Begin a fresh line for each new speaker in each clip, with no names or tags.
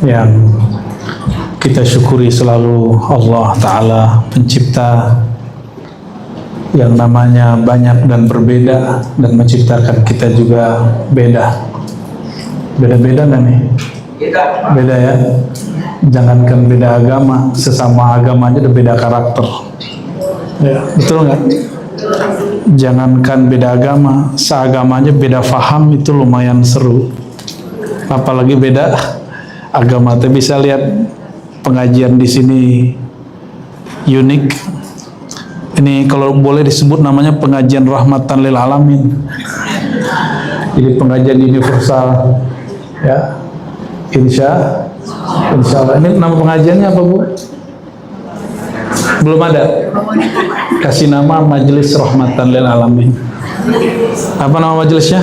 yang kita syukuri selalu Allah Ta'ala pencipta yang namanya banyak dan berbeda, dan menciptakan kita juga beda. Beda-beda nggak nih? Beda ya. Jangankan beda agama, sesama agama aja udah beda karakter. Ya, betul nggak? Jangankan beda agama, seagama aja beda faham itu lumayan seru. Apalagi beda agama. Tapi bisa lihat pengajian di sini unik. Ini kalau boleh disebut namanya pengajian rahmatan lil alamin. Jadi pengajian universal, ya. Insya Allah. Ini nama pengajiannya apa, Bu? Belum ada. Kasih nama Majelis Rahmatan lil Alamin. Apa nama majelisnya?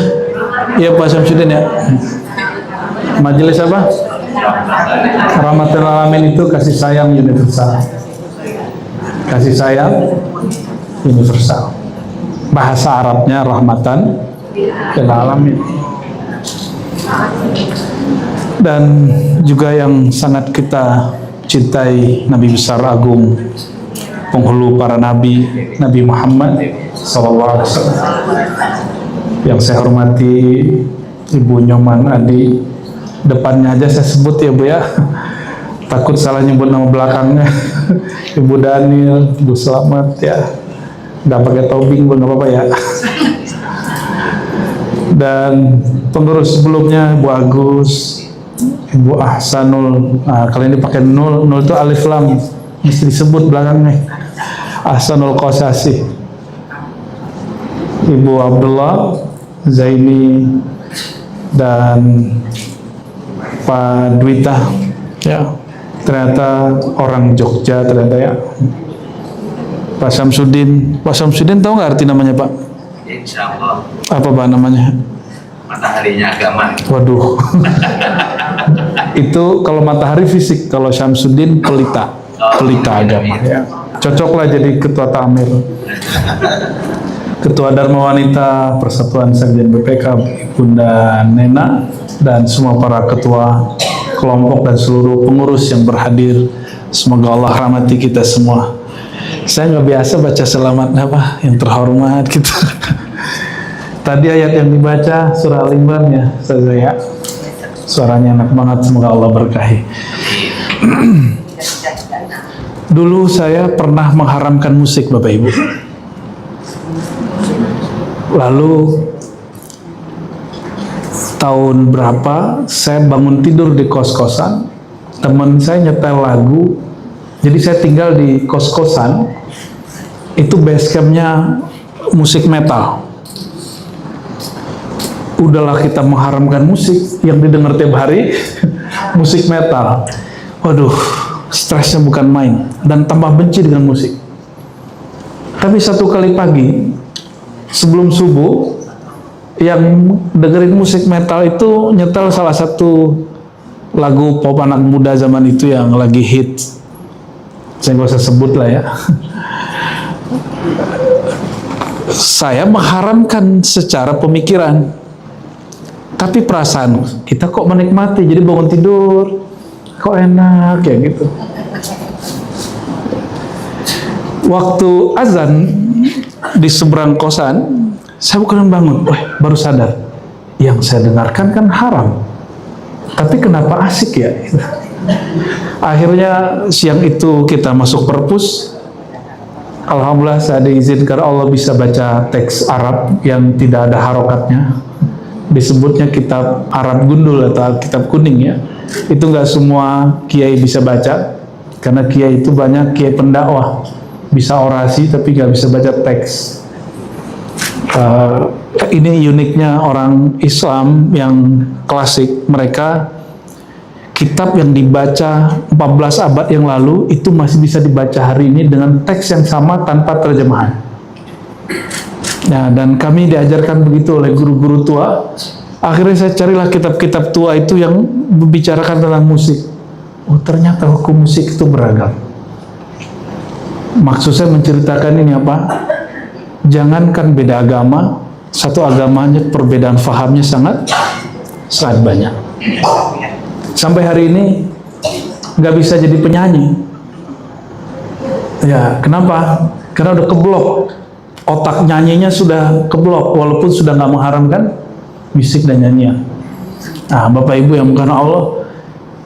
Iya, Pak Syamsuddin ya. Majelis apa? Rahmatan lil Alamin itu kasih sayang universal. Kasih sayang universal. Bahasa Arabnya rahmatan lil alamin. Dan juga yang sangat kita cintai, Nabi besar agung, penghulu para nabi, Nabi Muhammad SAW. Yang saya hormati Ibu Nyoman Adi, depannya aja saya sebut ya Bu ya, takut salah nyebut nama belakangnya. Ibu Daniel, Ibu Selamat ya, nggak pakai tobing Bu, nggak apa-apa ya. Dan pengurus sebelumnya Ibu Agus, Ibu Ahsanul, kali ini pakai nul itu alif lam, mesti disebut belakangnya. Ahsanul Qasasi, Ibu Abdullah Zaini, dan Pak Dwita ya, ternyata orang Jogja ternyata ya. Pak Syamsuddin tahu nggak arti namanya Pak?
Insya Allah.
Apa Pak namanya?
Mataharinya agama.
Waduh. Itu kalau matahari fisik, kalau Syamsuddin pelita agama ya. Cocoklah jadi ketua Tamir. Ketua Dharma Wanita Persatuan Sekjen BPK Bunda Nena, dan semua para ketua kelompok dan seluruh pengurus yang berhadir. Semoga Allah rahmati kita semua. Saya nggak biasa baca selamat apa yang terhormat gitu. Tadi ayat yang dibaca surah Al-Imran ya, saya suaranya enak banget, semoga Allah berkahi. Dulu saya pernah mengharamkan musik Bapak Ibu. Lalu tahun berapa saya bangun tidur di kos-kosan, teman saya nyetel lagu, jadi saya tinggal di kos-kosan, itu base campnya musik metal. Udahlah kita mengharamkan musik, yang didengar tiap hari musik metal. Waduh, stresnya bukan main, dan tambah benci dengan musik. Tapi satu kali pagi sebelum subuh, yang dengerin musik metal itu nyetel salah satu lagu pop anak muda zaman itu yang lagi hit. Saya nggak usah sebut lah ya. Saya mengharamkan secara pemikiran, tapi perasaan kita kok menikmati, jadi bangun tidur kok enak ya gitu. Waktu azan di seberang kosan, saya bukan bangun, baru sadar yang saya dengarkan kan haram, tapi kenapa asik ya. Akhirnya siang itu kita masuk perpus. Alhamdulillah saya diizinkan Allah bisa baca teks Arab yang tidak ada harokatnya. Disebutnya kitab Arab Gundul atau kitab kuning ya. Itu nggak semua kiai bisa baca, karena kiai itu banyak kiai pendakwah, bisa orasi tapi nggak bisa baca teks. Ini uniknya orang Islam yang klasik, mereka kitab yang dibaca 14 abad yang lalu itu masih bisa dibaca hari ini dengan teks yang sama tanpa terjemahan. Nah, dan kami diajarkan begitu oleh guru-guru tua. Akhirnya saya carilah kitab-kitab tua itu yang membicarakan tentang musik. Oh, ternyata hukum musik itu beragam. Maksud saya menceritakan ini apa? Jangankan beda agama, satu agamanya perbedaan fahamnya sangat banyak. Sampai hari ini nggak bisa jadi penyanyi. Ya, kenapa? Karena udah keblok. Otak nyanyinya sudah keblok, walaupun sudah nggak mengharamkan musik dan nyanyian. Nah, Bapak Ibu yang bukan Allah,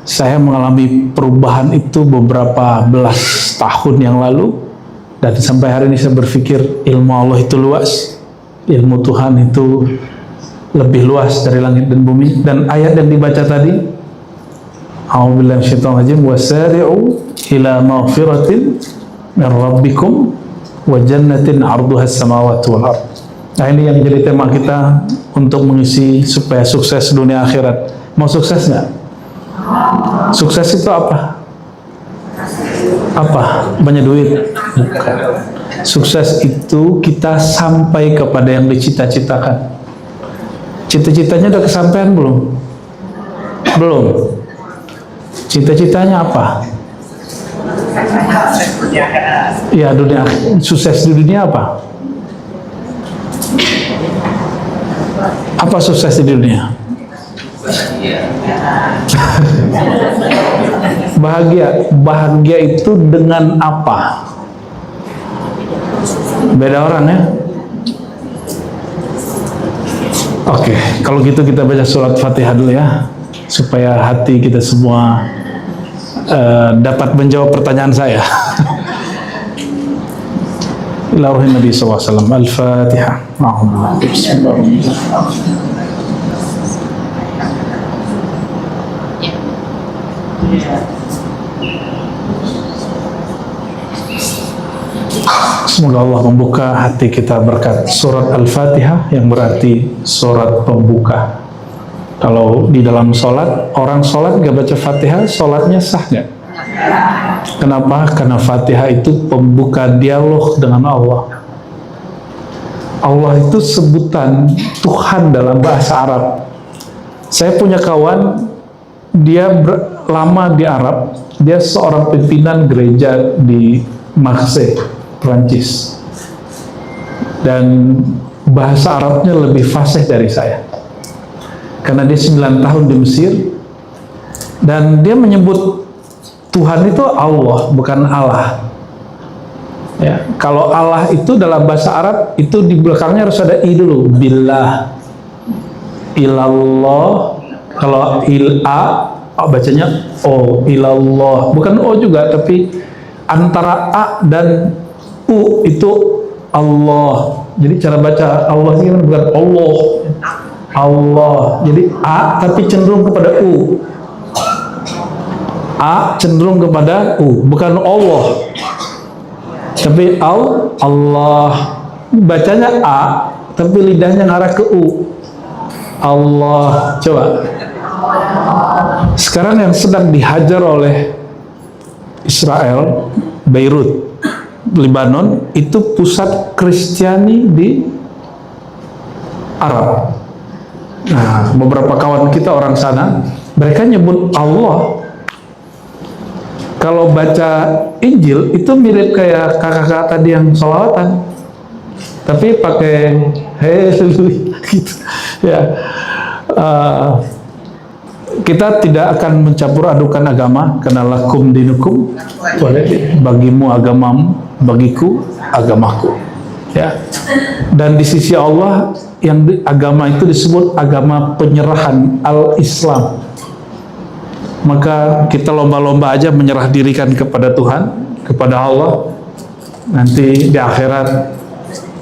saya mengalami perubahan itu beberapa belas tahun yang lalu, dan sampai hari ini saya berpikir ilmu Allah itu luas, ilmu Tuhan itu lebih luas dari langit dan bumi. Dan ayat yang dibaca tadi, a'udzubillahi minasyaitonir rajim, wasari'u ila maghfiratin min rabbikum wa jannatin 'arduhas samawati wal ardh. Nah, ini yang jadi tema kita untuk mengisi supaya sukses dunia akhirat. Mau sukses nggak? Sukses itu apa? Apa? Banyak duit? Bukan. Sukses itu kita sampai kepada yang dicita-citakan. Cita-citanya udah kesampaian belum? Belum. Cita-citanya apa? Ya, dunia. Sukses di dunia apa? Apa sukses di dunia? Bahagia. Bahagia itu dengan apa? Beda orang ya. Oke, kalau gitu kita baca surat Fatihah dulu ya, supaya hati kita semua dapat menjawab pertanyaan saya. Ila ruhin Nabi SAW. Al-Fatihah. Semoga Allah membuka hati kita berkat surat Al-Fatihah, yang berarti surat pembuka. Kalau di dalam sholat, orang sholat gak baca Fatihah, sholatnya sah gak? Kenapa? Karena Fatihah itu pembuka dialog dengan Allah. Allah itu sebutan Tuhan dalam bahasa Arab. Saya punya kawan, dia lama di Arab, dia seorang pimpinan gereja di Marseille, Prancis, dan bahasa Arabnya lebih fasih dari saya karena dia 9 tahun di Mesir, dan dia menyebut Tuhan itu Allah, bukan Allah ya. Kalau Allah itu dalam bahasa Arab itu di belakangnya harus ada i dulu, billah, ilallah. Kalau ila bacanya o, ilallah, bukan o juga, tapi antara a dan u itu Allah. Jadi cara baca Allah ini kan bukan Allah, Allah. Jadi a tapi cenderung kepada u. A cenderung kepada u, bukan Allah. Tapi Allah. Bacanya a tapi lidahnya ngarah ke u. Allah. Coba. Sekarang yang sedang dihajar oleh Israel, Beirut, Lebanon, itu pusat Kristiani di Arab. Nah, beberapa kawan kita orang sana, mereka nyebut Allah. Kalau baca Injil itu mirip kayak kakak-kakak tadi yang sholawatan, tapi pakai haleluya gitu ya. Kita tidak akan mencampur adukan agama, karena lakum dinukum, bagimu agamamu, bagiku agamaku ya. Dan di sisi Allah yang agama itu disebut agama penyerahan, al-Islam. Maka kita lomba-lomba aja menyerah dirikan kepada Tuhan, kepada Allah. Nanti di akhirat,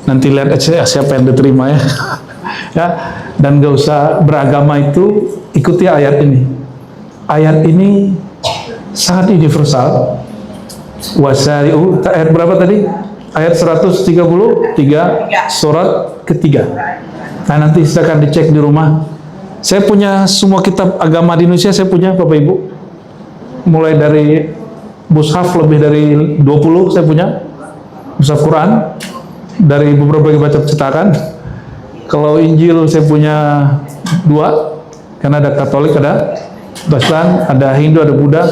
nanti lihat aja siapa yang diterima ya. Ya, dan gak usah beragama itu, ikuti ayat ini. Ayat ini sangat universal. Wasari'u, ayat berapa tadi? Ayat 133 surat ketiga. Nah, nanti silakan dicek di rumah. Saya punya semua kitab agama di Indonesia, saya punya Bapak Ibu. Mulai dari mushaf lebih dari 20 saya punya. Mushaf Quran dari beberapa macam cetakan. Kalau Injil saya punya 2, karena ada Katolik, ada Protestan, ada Hindu, ada Buddha.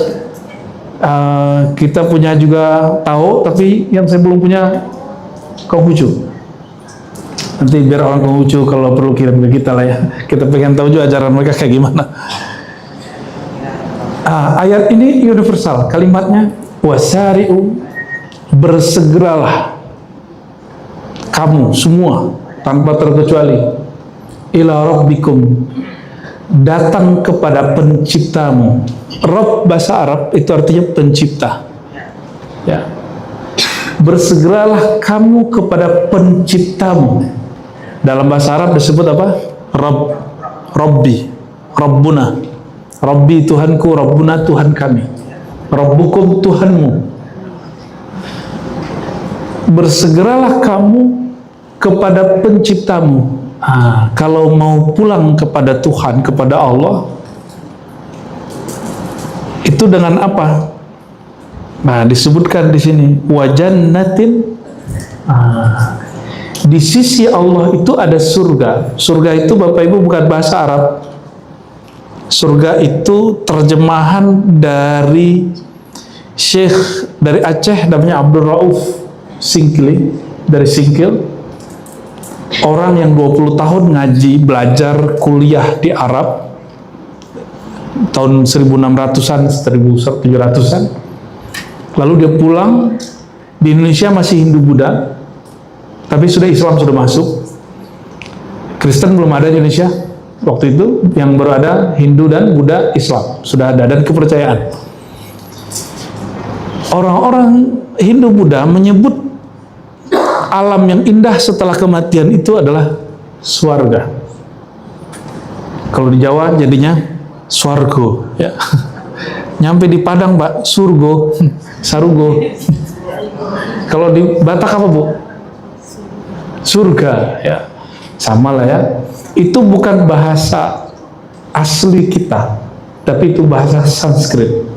Kita punya juga Tao, tapi yang saya belum punya Konghucu. Nanti biar orang Konghucu kalau perlu kirim ke kita lah ya. Kita pengen tahu juga ajaran mereka kayak gimana. Ayat ini universal, kalimatnya wasari'u, bersegeralah kamu semua tanpa terkecuali ila rabbikum, datang kepada penciptamu. Rabb bahasa Arab itu artinya pencipta, ya. Bersegeralah kamu kepada penciptamu. Dalam bahasa Arab disebut apa? Rabb, Rabbi, Rabbuna. Rabbi Tuhanku, Rabbuna Tuhan kami, Rabbukum Tuhanmu. Bersegeralah kamu kepada penciptamu. Kalau mau pulang kepada Tuhan, kepada Allah, itu dengan apa? Disebutkan di sini wajannatin. Di sisi Allah itu ada surga. Surga itu Bapak Ibu bukan bahasa Arab. Surga itu terjemahan dari Syekh dari Aceh, namanya Abdul Rauf Singkili, dari Singkil. Orang yang 20 tahun ngaji, belajar, kuliah di Arab tahun 1600-an, 1700-an. Lalu dia pulang, di Indonesia masih Hindu-Buddha, tapi sudah Islam sudah masuk. Kristen belum ada di Indonesia waktu itu, yang baru ada Hindu dan Buddha, Islam sudah ada, dan kepercayaan. Orang-orang Hindu-Buddha menyebut alam yang indah setelah kematian itu adalah swarga. Kalau di Jawa jadinya swargo, ya. Nyampe di Padang, Pak, surgo, sarugo. Kalau di Batak apa, Bu? Surga, ya. Sama lah ya. Itu bukan bahasa asli kita, tapi itu bahasa Sanskrit.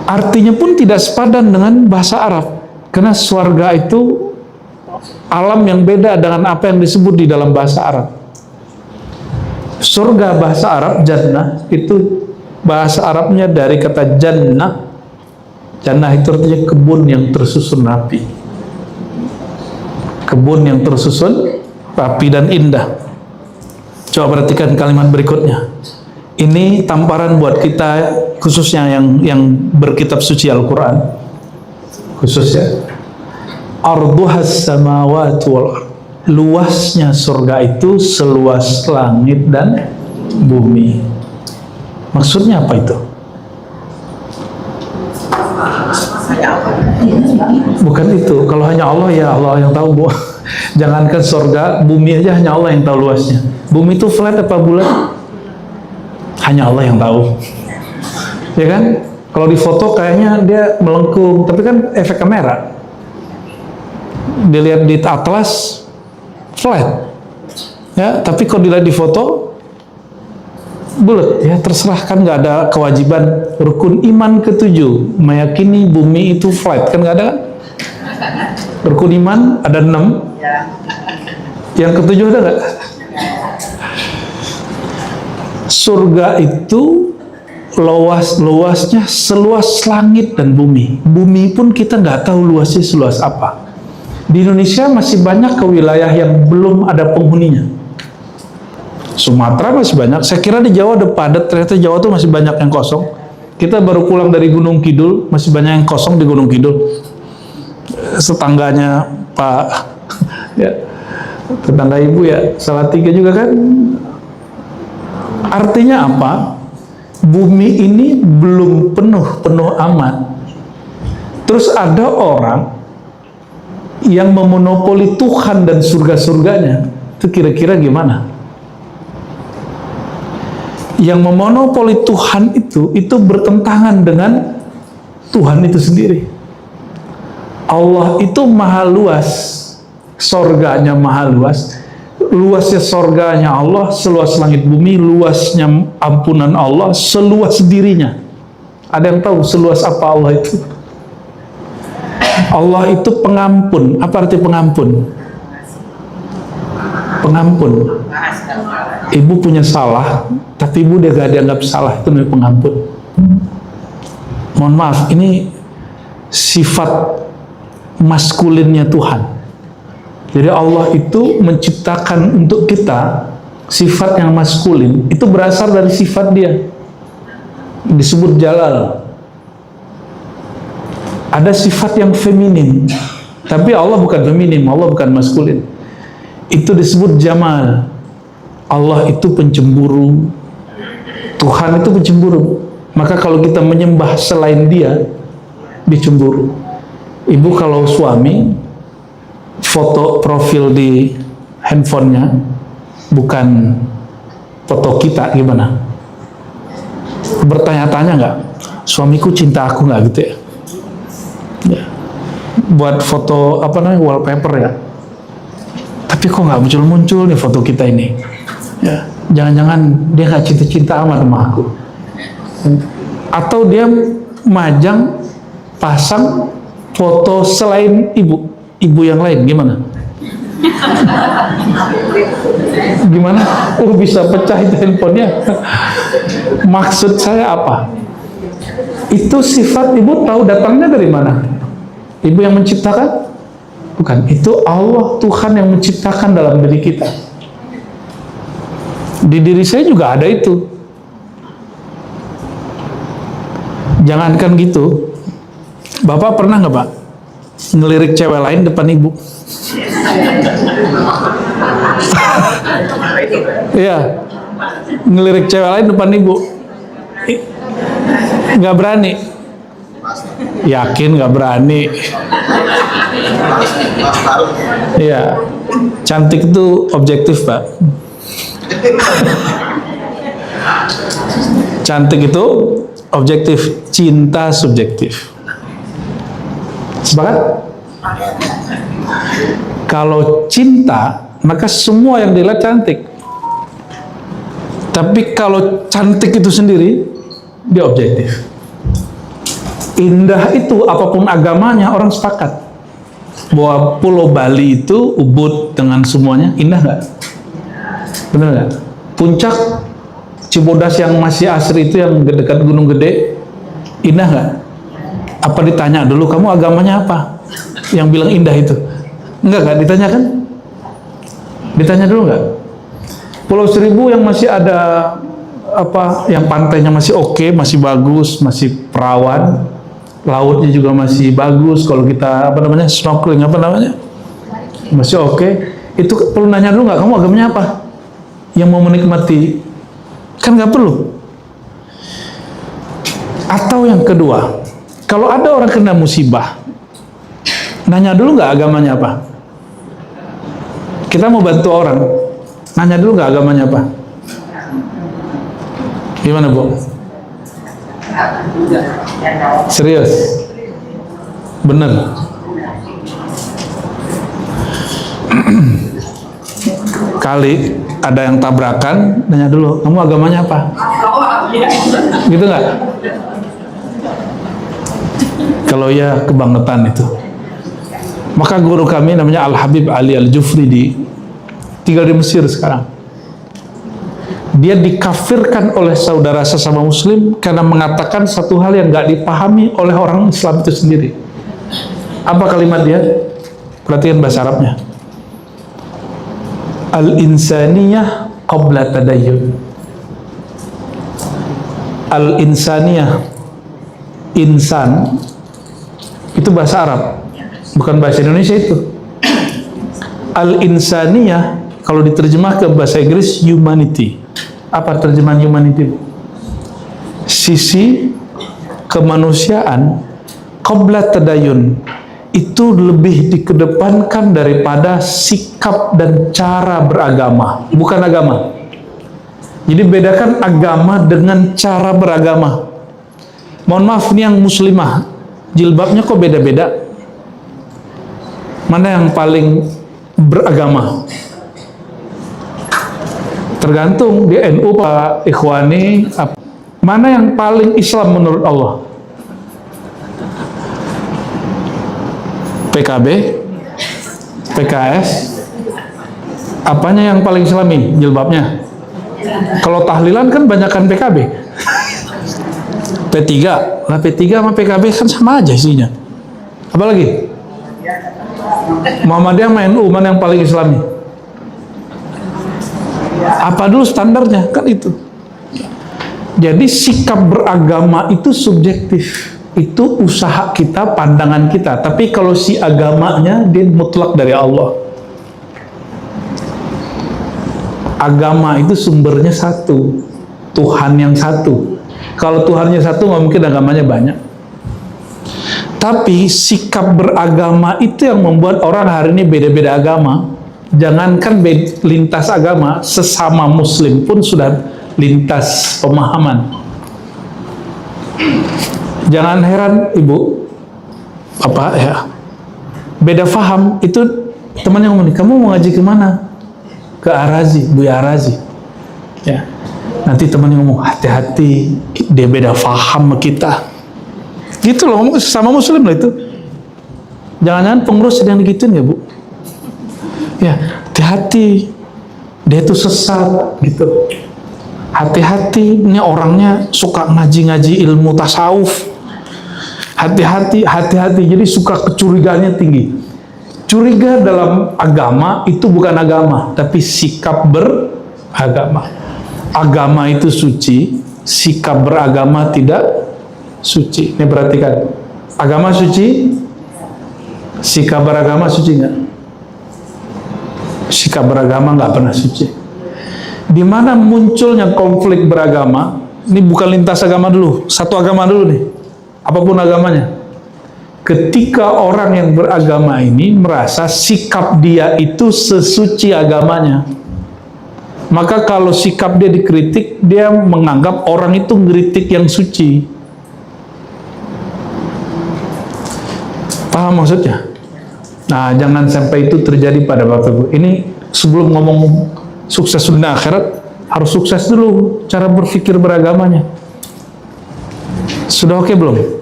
Artinya pun tidak sepadan dengan bahasa Arab, karena swarga itu alam yang beda dengan apa yang disebut di dalam bahasa Arab. Surga bahasa Arab, jannah, itu bahasa Arabnya dari kata jannah. Jannah itu artinya kebun yang tersusun rapi. Kebun yang tersusun rapi dan indah. Coba perhatikan kalimat berikutnya. Ini tamparan buat kita, khususnya yang berkitab suci Al-Quran, khususnya arduhas samawati wal ardh. Luasnya surga itu seluas langit dan bumi. Maksudnya apa itu? Bukan itu. Kalau hanya Allah, ya Allah yang tahu, Bu. Jangankan surga, bumi aja hanya Allah yang tahu luasnya. Bumi itu flat apa bulat? Hanya Allah yang tahu. Ya kan? Kalau di foto kayaknya dia melengkung, tapi kan efek kamera. Dilihat di atlas flat. Ya, tapi kalau dilihat di foto bulat, ya terserah, kan nggak ada kewajiban. Rukun iman ke-7 meyakini bumi itu flat, kan nggak ada kan? Rukun iman ada 6, yang ke-7 ada nggak? Surga itu luasnya seluas langit dan bumi. Bumi pun kita nggak tahu luasnya seluas apa. Di Indonesia masih banyak ke wilayah yang belum ada penghuninya. Sumatera masih banyak. Saya kira di Jawa udah padat, ternyata Jawa tuh masih banyak yang kosong. Kita baru pulang dari Gunung Kidul, masih banyak yang kosong di Gunung Kidul. Setangganya Pak, ya, tetangga Ibu ya, Salatiga juga kan. Artinya apa? Bumi ini belum penuh amat. Terus ada orang yang memonopoli Tuhan dan surga-surganya. Itu kira-kira gimana? Yang memonopoli Tuhan itu bertentangan dengan Tuhan itu sendiri. Allah itu maha luas, sorganya maha luas. Luasnya sorganya Allah seluas langit bumi, luasnya ampunan Allah seluas dirinya. Ada yang tahu seluas apa Allah itu? Allah itu pengampun. Apa arti pengampun? Pengampun. Ibu punya salah, tapi ibu dia gak dianggap salah, itu namanya pengampun. Mohon maaf, ini sifat maskulinnya Tuhan. Jadi Allah itu menciptakan untuk kita sifat yang maskulin, itu berasal dari sifat dia. disebut jalal. Ada sifat yang feminim, tapi Allah bukan feminim, Allah bukan maskulin. Itu disebut jamal. Allah itu pencemburu, Tuhan itu pencemburu. Maka kalau kita menyembah selain Dia, dicemburu. Ibu kalau suami foto profil di handphonenya bukan foto kita, gimana? Bertanya-tanya nggak? Suamiku cinta aku nggak gitu ya? Ya. Buat foto apa namanya, wallpaper ya. Tapi kok nggak muncul-muncul nih foto kita ini? Ya, jangan-jangan dia nggak cinta-cinta amat sama aku. Atau dia majang pasang foto selain ibu yang lain, gimana? Gimana? Oh, bisa pecah itu handphonenya. Maksud saya apa? Itu sifat ibu tahu datangnya dari mana? Ibu yang menciptakan? Bukan, itu Allah, Tuhan yang menciptakan dalam diri kita. Di diri saya juga ada itu. Jangankan gitu, Bapak pernah nggak Pak ngelirik cewek lain depan ibu? Iya, ngelirik cewek lain depan ibu. Nggak berani. Yakin nggak berani. Iya, cantik itu objektif Pak. Cantik itu objektif, cinta subjektif. Sepakat? Kalau cinta, maka semua yang dilihat cantik. Tapi kalau cantik itu sendiri, dia objektif. Indah itu apapun agamanya, orang sepakat bahwa Pulau Bali itu, Ubud dengan semuanya indah nggak? Benar nggak? Puncak Cibodas yang masih asri itu, yang dekat Gunung Gede, indah nggak? Apa ditanya dulu kamu agamanya apa? Yang bilang indah itu, enggak ditanya kan? Ditanya dulu nggak? Pulau Seribu yang masih ada apa? Yang pantainya masih oke, masih bagus, masih perawan, lautnya juga masih bagus. Kalau kita apa namanya snorkeling apa namanya, masih oke. Itu perlu nanya dulu nggak? Kamu agamanya apa? Yang mau menikmati, kan nggak perlu. Atau yang kedua, kalau ada orang kena musibah, nanya dulu nggak agamanya apa? Kita mau bantu orang, nanya dulu nggak agamanya apa? Gimana Bu? Serius? Bener? Kali ada yang tabrakan, nanya dulu, kamu agamanya apa? Gitu nggak? Kalau ya kebangetan itu. Maka guru kami namanya Al-Habib Ali Al-Jufri, tinggal di Mesir sekarang. Dia dikafirkan oleh saudara sesama muslim karena mengatakan satu hal yang gak dipahami oleh orang Islam itu sendiri. Apa kalimat dia? Perhatikan bahasa Arabnya. Al-insaniyah qabla tadayyun. Al-insaniyah, insan, itu bahasa Arab, bukan bahasa Indonesia itu. Al-insaniyah kalau diterjemah ke bahasa Inggris humanity. Apa terjemahan humanity? Sisi kemanusiaan qabla tadayun itu lebih dikedepankan daripada sikap dan cara beragama, bukan agama. Jadi bedakan agama dengan cara beragama. Mohon maaf nih yang muslimah, jilbabnya kok beda-beda? Mana yang paling beragama? Tergantung di NU Pak Ikhwani, mana yang paling Islam menurut Allah? PKB, PKS, apanya yang paling Islami? Jilbabnya. Kalau tahlilan kan banyakan PKB. P3, lah P3 sama PKB kan sama aja isinya. Apalagi? Muhammadiyah sama NU, mana yang paling Islami? Apa dulu standarnya? Kan itu. Jadi sikap beragama itu subjektif. Itu usaha kita, pandangan kita. Tapi kalau si agamanya, dia mutlak dari Allah. Agama itu sumbernya satu, Tuhan yang satu. Kalau Tuhannya satu, nggak mungkin agamanya banyak. Tapi sikap beragama itu yang membuat orang hari ini beda-beda agama. Jangankan lintas agama, sesama Muslim pun sudah lintas pemahaman. Jangan heran Ibu, Bapak ya, beda faham. Itu temannya ngomong, kamu mau ngaji kemana? Ke Arazi, Buya Arazi. Ya. Nanti temannya ngomong, hati-hati, dia beda faham sama kita. Gitu loh, ngomong sama Muslim lah itu. Jangan-jangan pengurus sedang digituin ya Bu? Ya, hati-hati, dia itu sesat gitu. Hati-hati, ini orangnya suka ngaji-ngaji ilmu tasawuf. Hati-hati, jadi suka kecurigaannya tinggi. Curiga dalam agama itu bukan agama, tapi sikap beragama. Agama itu suci, sikap beragama tidak suci. Ini perhatikan, agama suci, sikap beragama suci nggak? Sikap beragama nggak pernah suci. Di mana munculnya konflik beragama? Ini bukan lintas agama dulu, satu agama dulu nih. Apapun agamanya. Ketika orang yang beragama ini merasa sikap dia itu sesuci agamanya, maka kalau sikap dia dikritik, dia menganggap orang itu ngeritik yang suci. Paham maksudnya? Nah, jangan sampai itu terjadi pada Bapak Ibu. Ini sebelum ngomong sukses dunia akhirat, harus sukses dulu cara berpikir beragamanya. Sudah oke belum?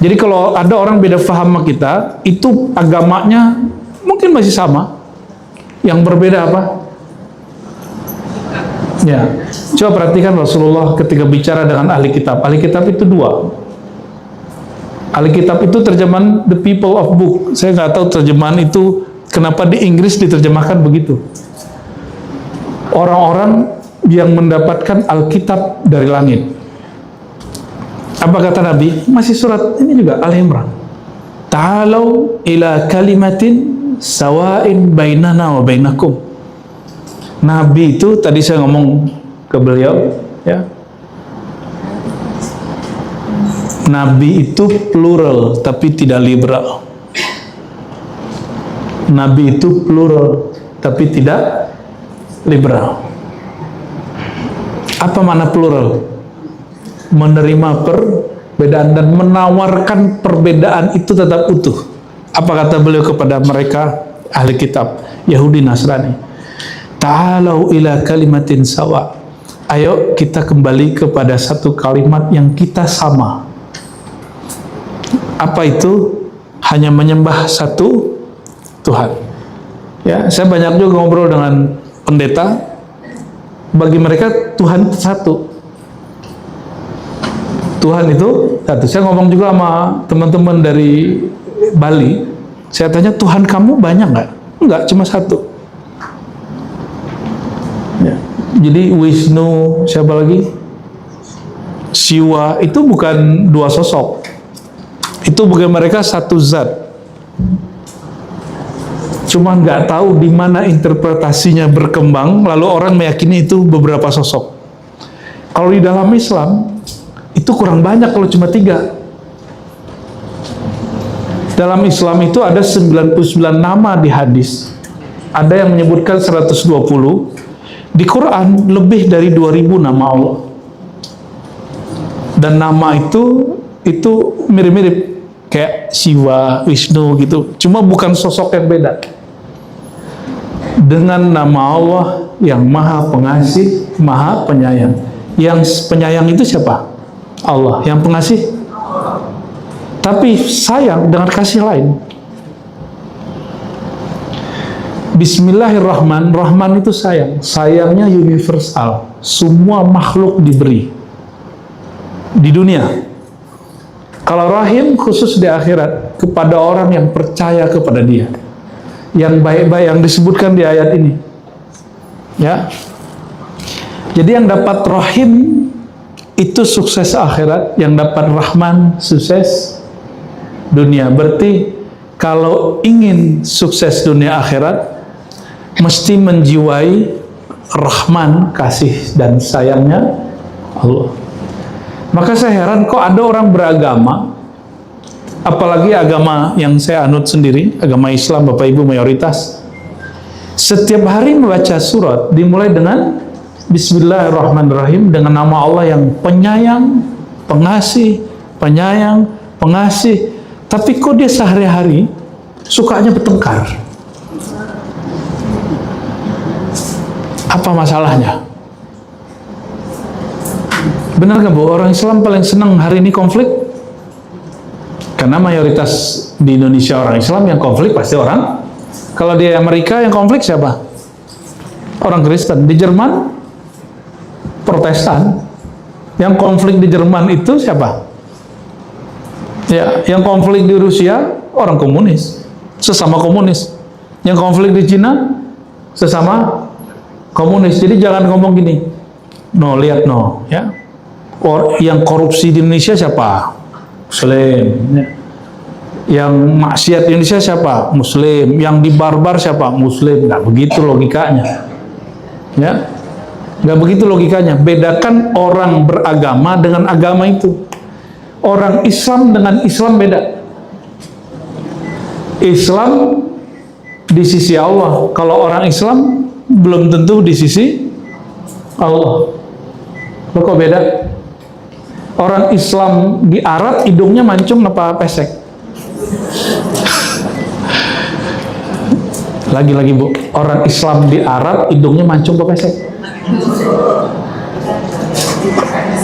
Jadi kalau ada orang beda faham sama kita, itu agamanya mungkin masih sama. Yang berbeda apa? Ya, coba perhatikan Rasulullah ketika bicara dengan ahli kitab. Ahli kitab itu dua. Ahli kitab itu terjemahan the people of book. Saya nggak tahu terjemahan itu kenapa di Inggris diterjemahkan begitu. Orang-orang yang mendapatkan Alkitab dari langit. Apa kata Nabi? Masih surat ini juga Al-Imran. Ta'alau ila kalimatin sawa'in bainana wa bainakum. Nabi itu tadi saya ngomong ke beliau, ya. Nabi itu plural tapi tidak liberal. Nabi itu plural tapi tidak liberal. Apa makna plural? Menerima perbedaan dan menawarkan perbedaan itu tetap utuh. Apa kata beliau kepada mereka ahli kitab Yahudi Nasrani? Ta'alau ila kalimatin sawa. Ayo kita kembali kepada satu kalimat yang kita sama. Apa itu? Hanya menyembah satu Tuhan. Ya, saya banyak juga ngobrol dengan pendeta. Bagi mereka Tuhan satu. Tuhan itu satu. Saya ngomong juga sama teman-teman dari Bali. Saya tanya, Tuhan kamu banyak nggak? Enggak, cuma satu. Ya. Jadi Wisnu, siapa lagi? Siwa, itu bukan dua sosok. Itu bagi mereka satu zat. Cuma nggak tahu di mana interpretasinya berkembang, lalu orang meyakini itu beberapa sosok. Kalau di dalam Islam, itu kurang banyak kalau cuma 3. Dalam Islam itu ada 99 nama di hadis. Ada yang menyebutkan 120. Di Quran lebih dari 2000 nama Allah. Dan nama itu mirip-mirip kayak Siwa, Wisnu gitu. Cuma bukan sosok yang beda. Dengan nama Allah yang Maha Pengasih, Maha Penyayang. Yang penyayang itu siapa? Allah. Yang pengasih? Tapi sayang dengan kasih lain. Bismillahirrahmanirrahim. Rahman itu sayang. Sayangnya universal. Semua makhluk diberi di dunia. Kalau rahim khusus di akhirat kepada orang yang percaya kepada dia. Yang baik-baik yang disebutkan di ayat ini. Ya. Jadi yang dapat rahim itu sukses akhirat, yang dapat Rahman sukses dunia. Berarti kalau ingin sukses dunia akhirat, mesti menjiwai Rahman, kasih dan sayangnya Allah. Maka saya heran kok ada orang beragama, apalagi agama yang saya anut sendiri, agama Islam, Bapak Ibu mayoritas, setiap hari membaca surat dimulai dengan Bismillahirrahmanirrahim, dengan nama Allah yang penyayang, pengasih, penyayang, pengasih. Tapi kok dia sehari-hari sukanya bertengkar? Apa masalahnya? Benar gak Bu, orang Islam paling senang hari ini konflik? Karena mayoritas di Indonesia orang Islam, yang konflik pasti orang. Kalau di Amerika yang konflik siapa? Orang Kristen. Di Jerman Protestan. Yang konflik di Jerman itu siapa? Ya, yang konflik di Rusia orang komunis, sesama komunis. Yang konflik di Cina sesama komunis. Jadi jangan ngomong gini. No, lihat no, ya. Yang korupsi di Indonesia siapa? Muslim. Ya. Yang maksiat di Indonesia siapa? Muslim. Yang dibarbar siapa? Muslim. Nggak begitu logikanya. Ya. Nggak begitu logikanya. Bedakan orang beragama dengan agama itu. Orang Islam dengan Islam beda. Islam di sisi Allah. Kalau orang Islam belum tentu di sisi Allah. Lo kok beda? Orang Islam di Arab hidungnya mancung apa pesek? Lagi-lagi Bu, orang Islam di Arab hidungnya mancung apa pesek?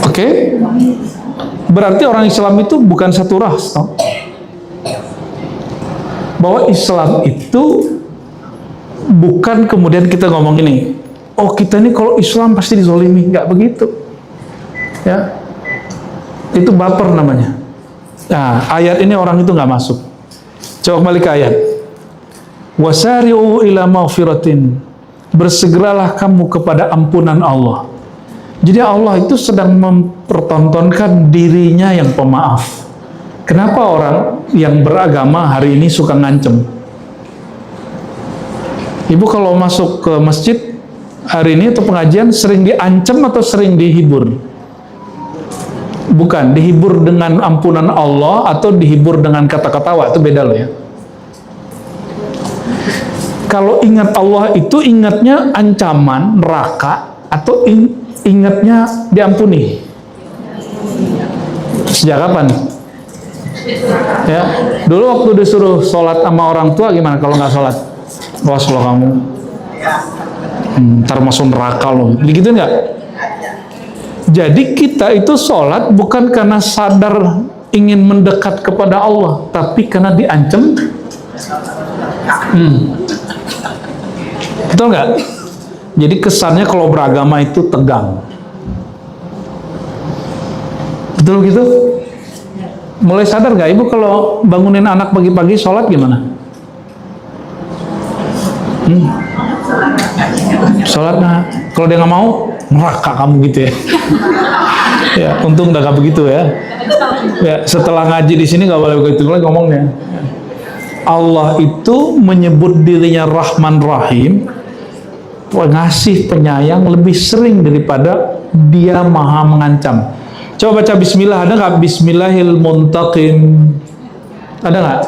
Oke? Berarti orang Islam itu bukan satu ras, toh? Bahwa Islam itu bukan kemudian kita ngomong ini, oh kita ini kalau Islam pasti dizolimi, nggak begitu, ya. Itu baper namanya. Nah, ayat ini orang itu nggak masuk. Coba kembali ke ayat. Wasari'u ila maghfiratin. Bersegeralah kamu kepada ampunan Allah. Jadi Allah itu sedang mempertontonkan dirinya yang pemaaf. Kenapa orang yang beragama hari ini suka ngancem? Ibu kalau masuk ke masjid hari ini atau pengajian sering diancam atau sering dihibur? Bukan, dihibur dengan ampunan Allah atau dihibur dengan kata-kata tawa, itu beda loh ya. Kalau ingat Allah itu ingatnya ancaman neraka atau ingatnya diampuni? Sejak kapan? Ya, dulu waktu disuruh sholat sama orang tua gimana kalau nggak sholat? Awas lo kamu, ntar masuk neraka lo, begitu nggak? Jadi kita itu sholat bukan karena sadar ingin mendekat kepada Allah, tapi karena diancam. Betul nggak? Jadi kesannya kalau beragama itu tegang. Betul gitu? Mulai sadar nggak Ibu kalau bangunin anak pagi-pagi sholat gimana? Sholat nggak? Kalau dia nggak mau, neraka kamu gitu ya. Ya, untung udah nggak begitu ya. Ya, setelah ngaji di sini nggak boleh begitu lagi ngomongnya. Allah itu menyebut dirinya Rahman Rahim, pengasih penyayang lebih sering daripada dia maha mengancam. Coba baca Bismillah, ada nggak Bismillahil Muntaqim? Ada nggak?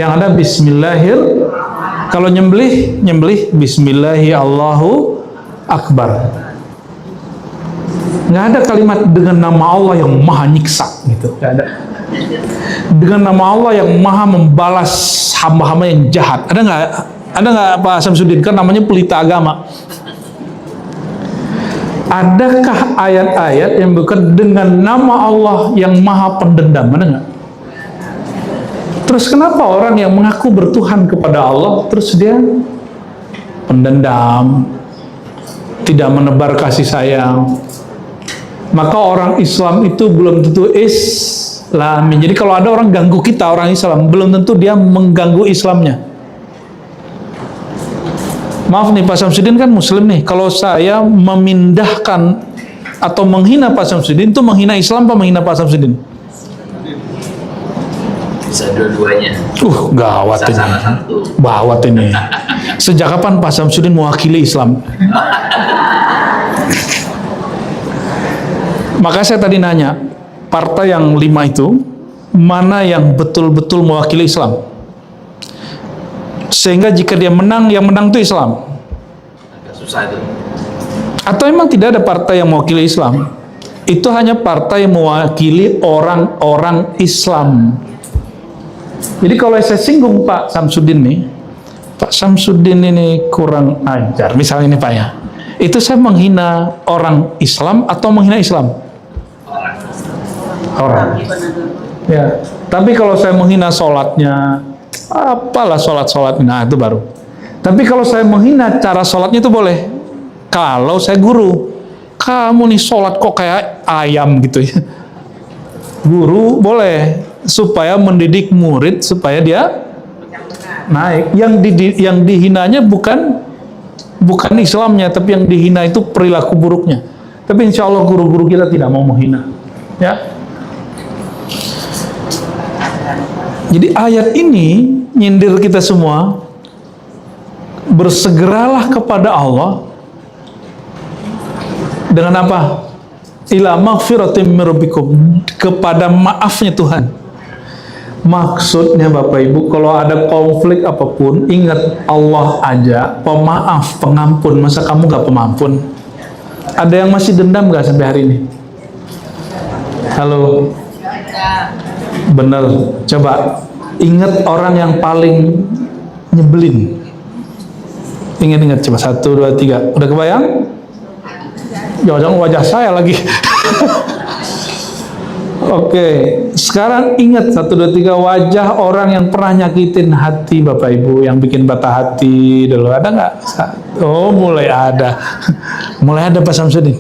Yang ada Bismillahil. Kalau nyembelih Bismillahi Allahu Akbar. Nggak ada kalimat dengan nama Allah yang maha nyiksa gitu, nggak ada. Dengan nama Allah yang maha membalas hamba-hamba yang jahat. Ada nggak Pak Samsudin? Kan namanya pelita agama. Adakah ayat-ayat yang bukan dengan nama Allah yang maha pendendam? Ada nggak? Terus kenapa orang yang mengaku bertuhan kepada Allah terus dia pendendam, tidak menebar kasih sayang? Maka orang Islam itu belum tentu Islami. Jadi kalau ada orang ganggu kita, orang Islam, belum tentu dia mengganggu Islamnya. Maaf nih Pak Samsudin kan Muslim nih. Kalau saya memindahkan atau menghina Pak Samsudin itu menghina Islam apa menghina Pak Samsudin?
Bisa dua-duanya.
Gawat
Bisa
ini.
salah satu.
Gawat ini. Sejak kapan Pak Samsudin mewakili Islam? Maka saya tadi nanya, partai yang 5 itu, mana yang betul-betul mewakili Islam? Sehingga jika dia menang, yang menang itu Islam.
Agak susah itu.
Atau memang tidak ada partai yang mewakili Islam? Itu hanya partai yang mewakili orang-orang Islam. Jadi kalau saya singgung Pak Samsudin nih, Pak Samsudin ini kurang ajar, misalnya ini Pak ya, itu saya menghina orang Islam atau menghina Islam? Orang. Ya. Tapi kalau saya menghina sholatnya, apalah sholat, nah itu baru. Tapi kalau saya menghina cara sholatnya itu boleh. Kalau saya guru, kamu nih sholat kok kayak ayam gitu ya. Guru boleh, supaya mendidik murid supaya dia naik. Yang dihinanya bukan Islamnya, tapi yang dihina itu perilaku buruknya. Tapi insya Allah guru-guru kita tidak mau menghina. Ya. Jadi ayat ini nyindir kita semua, bersegeralah kepada Allah dengan apa? Ila maghfiratim min rabbikum, kepada maafnya Tuhan. Maksudnya Bapak Ibu, kalau ada konflik apapun, ingat Allah aja pemaaf, pengampun. Masa kamu gak pemampun? Ada yang masih dendam gak sampai hari ini? Halo? Bener, coba ingat orang yang paling nyebelin. Ingat-ingat, coba 1, 2, 3. Udah kebayang? Jangan-jangan wajah saya lagi. Oke, sekarang ingat 1, 2, 3 wajah orang yang pernah nyakitin hati Bapak Ibu, yang bikin patah hati dulu. Ada nggak? Oh, mulai ada. Mulai ada Pak Samsudin.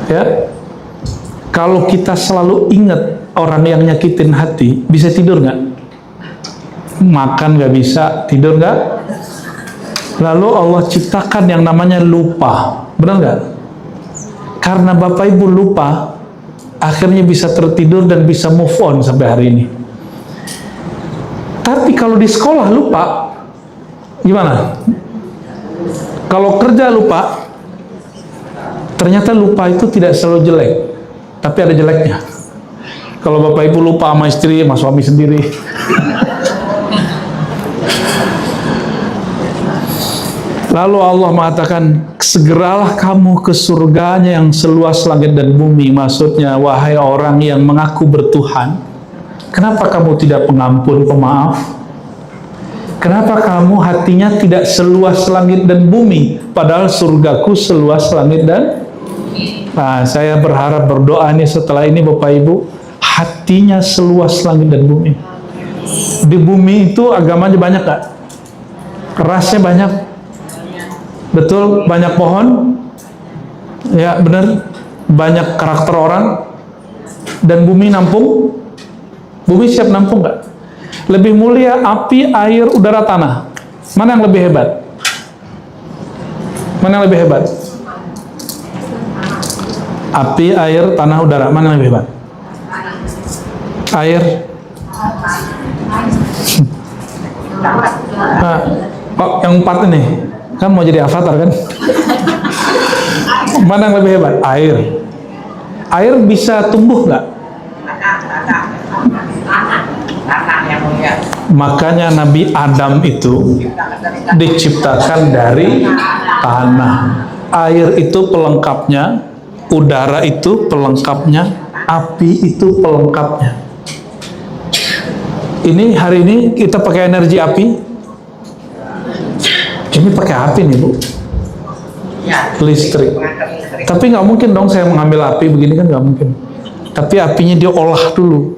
Ya. Kalau kita selalu ingat orang yang nyakitin hati, bisa tidur nggak? Makan nggak bisa, tidur nggak? Lalu Allah ciptakan yang namanya lupa. Benar nggak? Karena Bapak Ibu lupa, akhirnya bisa tertidur dan bisa move on sampai hari ini. Tapi kalau di sekolah lupa, gimana? Kalau kerja lupa, ternyata lupa itu tidak selalu jelek, tapi ada jeleknya. Kalau Bapak Ibu lupa sama istri, sama suami sendiri. Lalu Allah mengatakan, segeralah kamu ke surganya yang seluas langit dan bumi. Maksudnya, wahai orang yang mengaku bertuhan, kenapa kamu tidak pengampun, pemaaf? Kenapa kamu hatinya tidak seluas langit dan bumi? Padahal surgaku seluas langit dan bumi. Nah, saya berharap berdoa nih setelah ini Bapak Ibu, hatinya seluas langit dan bumi. Di bumi itu agamanya banyak gak? Rasnya banyak. Betul, banyak pohon, ya benar, banyak karakter orang, dan bumi nampung, bumi siap nampung nggak? Lebih mulia api, air, udara, tanah. Mana yang lebih hebat? Mana yang lebih hebat? Api, air, tanah, udara, mana yang lebih hebat? Air. Nah, kok yang 4 ini? Kan mau jadi avatar kan? Mana yang lebih hebat? Air. Air bisa tumbuh nggak? Makanya Nabi Adam itu diciptakan dari tanah. Air itu pelengkapnya, udara itu pelengkapnya, api itu pelengkapnya. Ini hari ini kita pakai energi api. Ini pakai api nih Bu, listrik. Tapi nggak mungkin dong saya mengambil api begini, kan nggak mungkin. Tapi apinya dia olah dulu.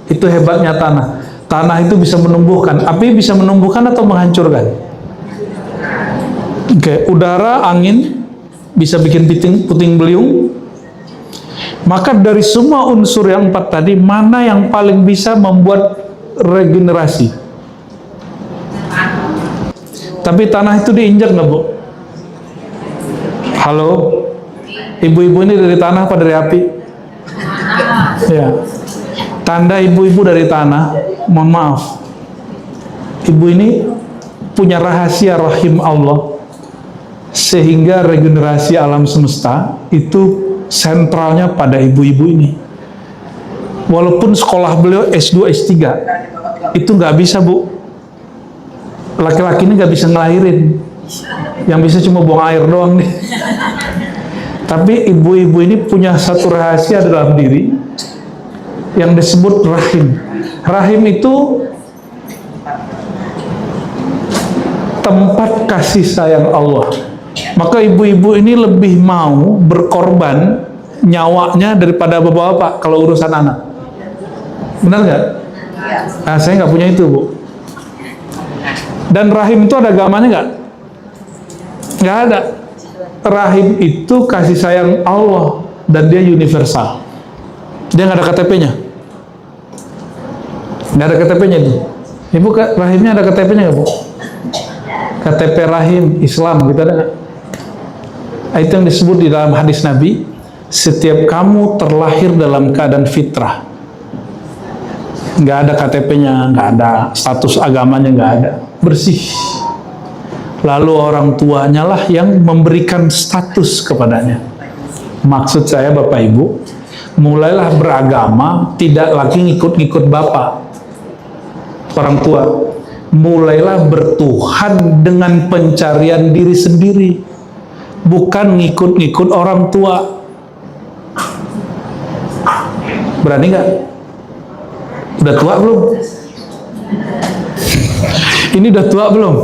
Itu hebatnya tanah. Tanah itu bisa menumbuhkan. Api bisa menumbuhkan atau menghancurkan. Oke, udara, angin bisa bikin puting beliung. Maka dari semua unsur yang 4 tadi, mana yang paling bisa membuat regenerasi? Tapi tanah itu diinjak nggak Bu? Halo? Ibu-ibu ini dari tanah apa dari api? Ya. Tanda ibu-ibu dari tanah, mohon maaf. Ibu ini punya rahasia rahim Allah, sehingga regenerasi alam semesta itu sentralnya pada ibu-ibu ini. Walaupun sekolah beliau S2, S3, itu nggak bisa, Bu. Laki-laki ini nggak bisa ngelahirin. Yang bisa cuma buang air doang nih. Tapi ibu-ibu ini punya satu rahasia dalam diri yang disebut rahim. Rahim itu tempat kasih sayang Allah. Maka ibu-ibu ini lebih mau berkorban nyawanya daripada bapak-bapak kalau urusan anak. Benar nggak? Nah, saya nggak punya itu, Bu. Dan rahim itu ada agamanya nggak? Nggak ada. Rahim itu kasih sayang Allah dan dia universal. Dia nggak ada KTP-nya. Nggak ada KTP-nya itu. Ibu, rahimnya ada KTP-nya nggak, Bu? KTP rahim Islam gitu ada nggak? Itu yang disebut di dalam hadis Nabi, setiap kamu terlahir dalam keadaan fitrah. Nggak ada KTP-nya, nggak ada status agamanya, nggak ada, bersih. Lalu orang tuanya lah yang memberikan status kepadanya. Maksud saya Bapak Ibu, mulailah beragama tidak lagi ngikut-ngikut bapak, orang tua. Mulailah bertuhan dengan pencarian diri sendiri, bukan ngikut-ngikut orang tua. Berani nggak? Udah tua belum? Ini udah tua belum?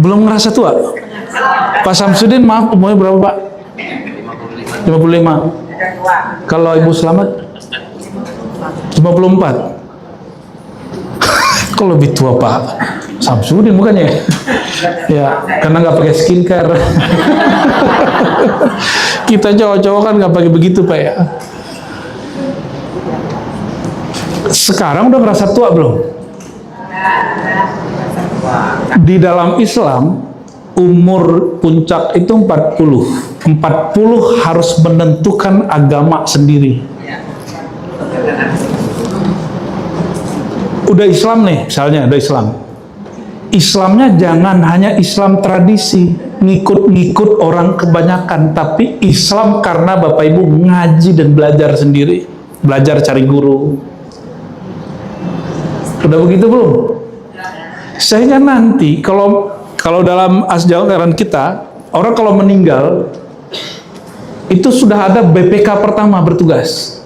Belum ngerasa tua? Pak Samsudin, maaf, umurnya berapa, Pak? 55. Kalau Ibu Selamat? 54. Kok lebih tua Pak Samsudin bukannya? Ya, karena nggak pakai skincare. Kita cowok-cowok kan nggak pakai begitu, Pak ya. Sekarang udah merasa tua belum? Di dalam Islam, umur puncak itu 40. 40 harus menentukan agama sendiri. Udah Islam nih, misalnya udah Islam. Islamnya jangan hanya Islam tradisi, ngikut-ngikut orang kebanyakan, tapi Islam karena Bapak Ibu ngaji dan belajar sendiri, belajar cari guru. Udah begitu belum? Sehingga nanti kalau dalam ajaran kita, orang kalau meninggal itu sudah ada BPK pertama bertugas.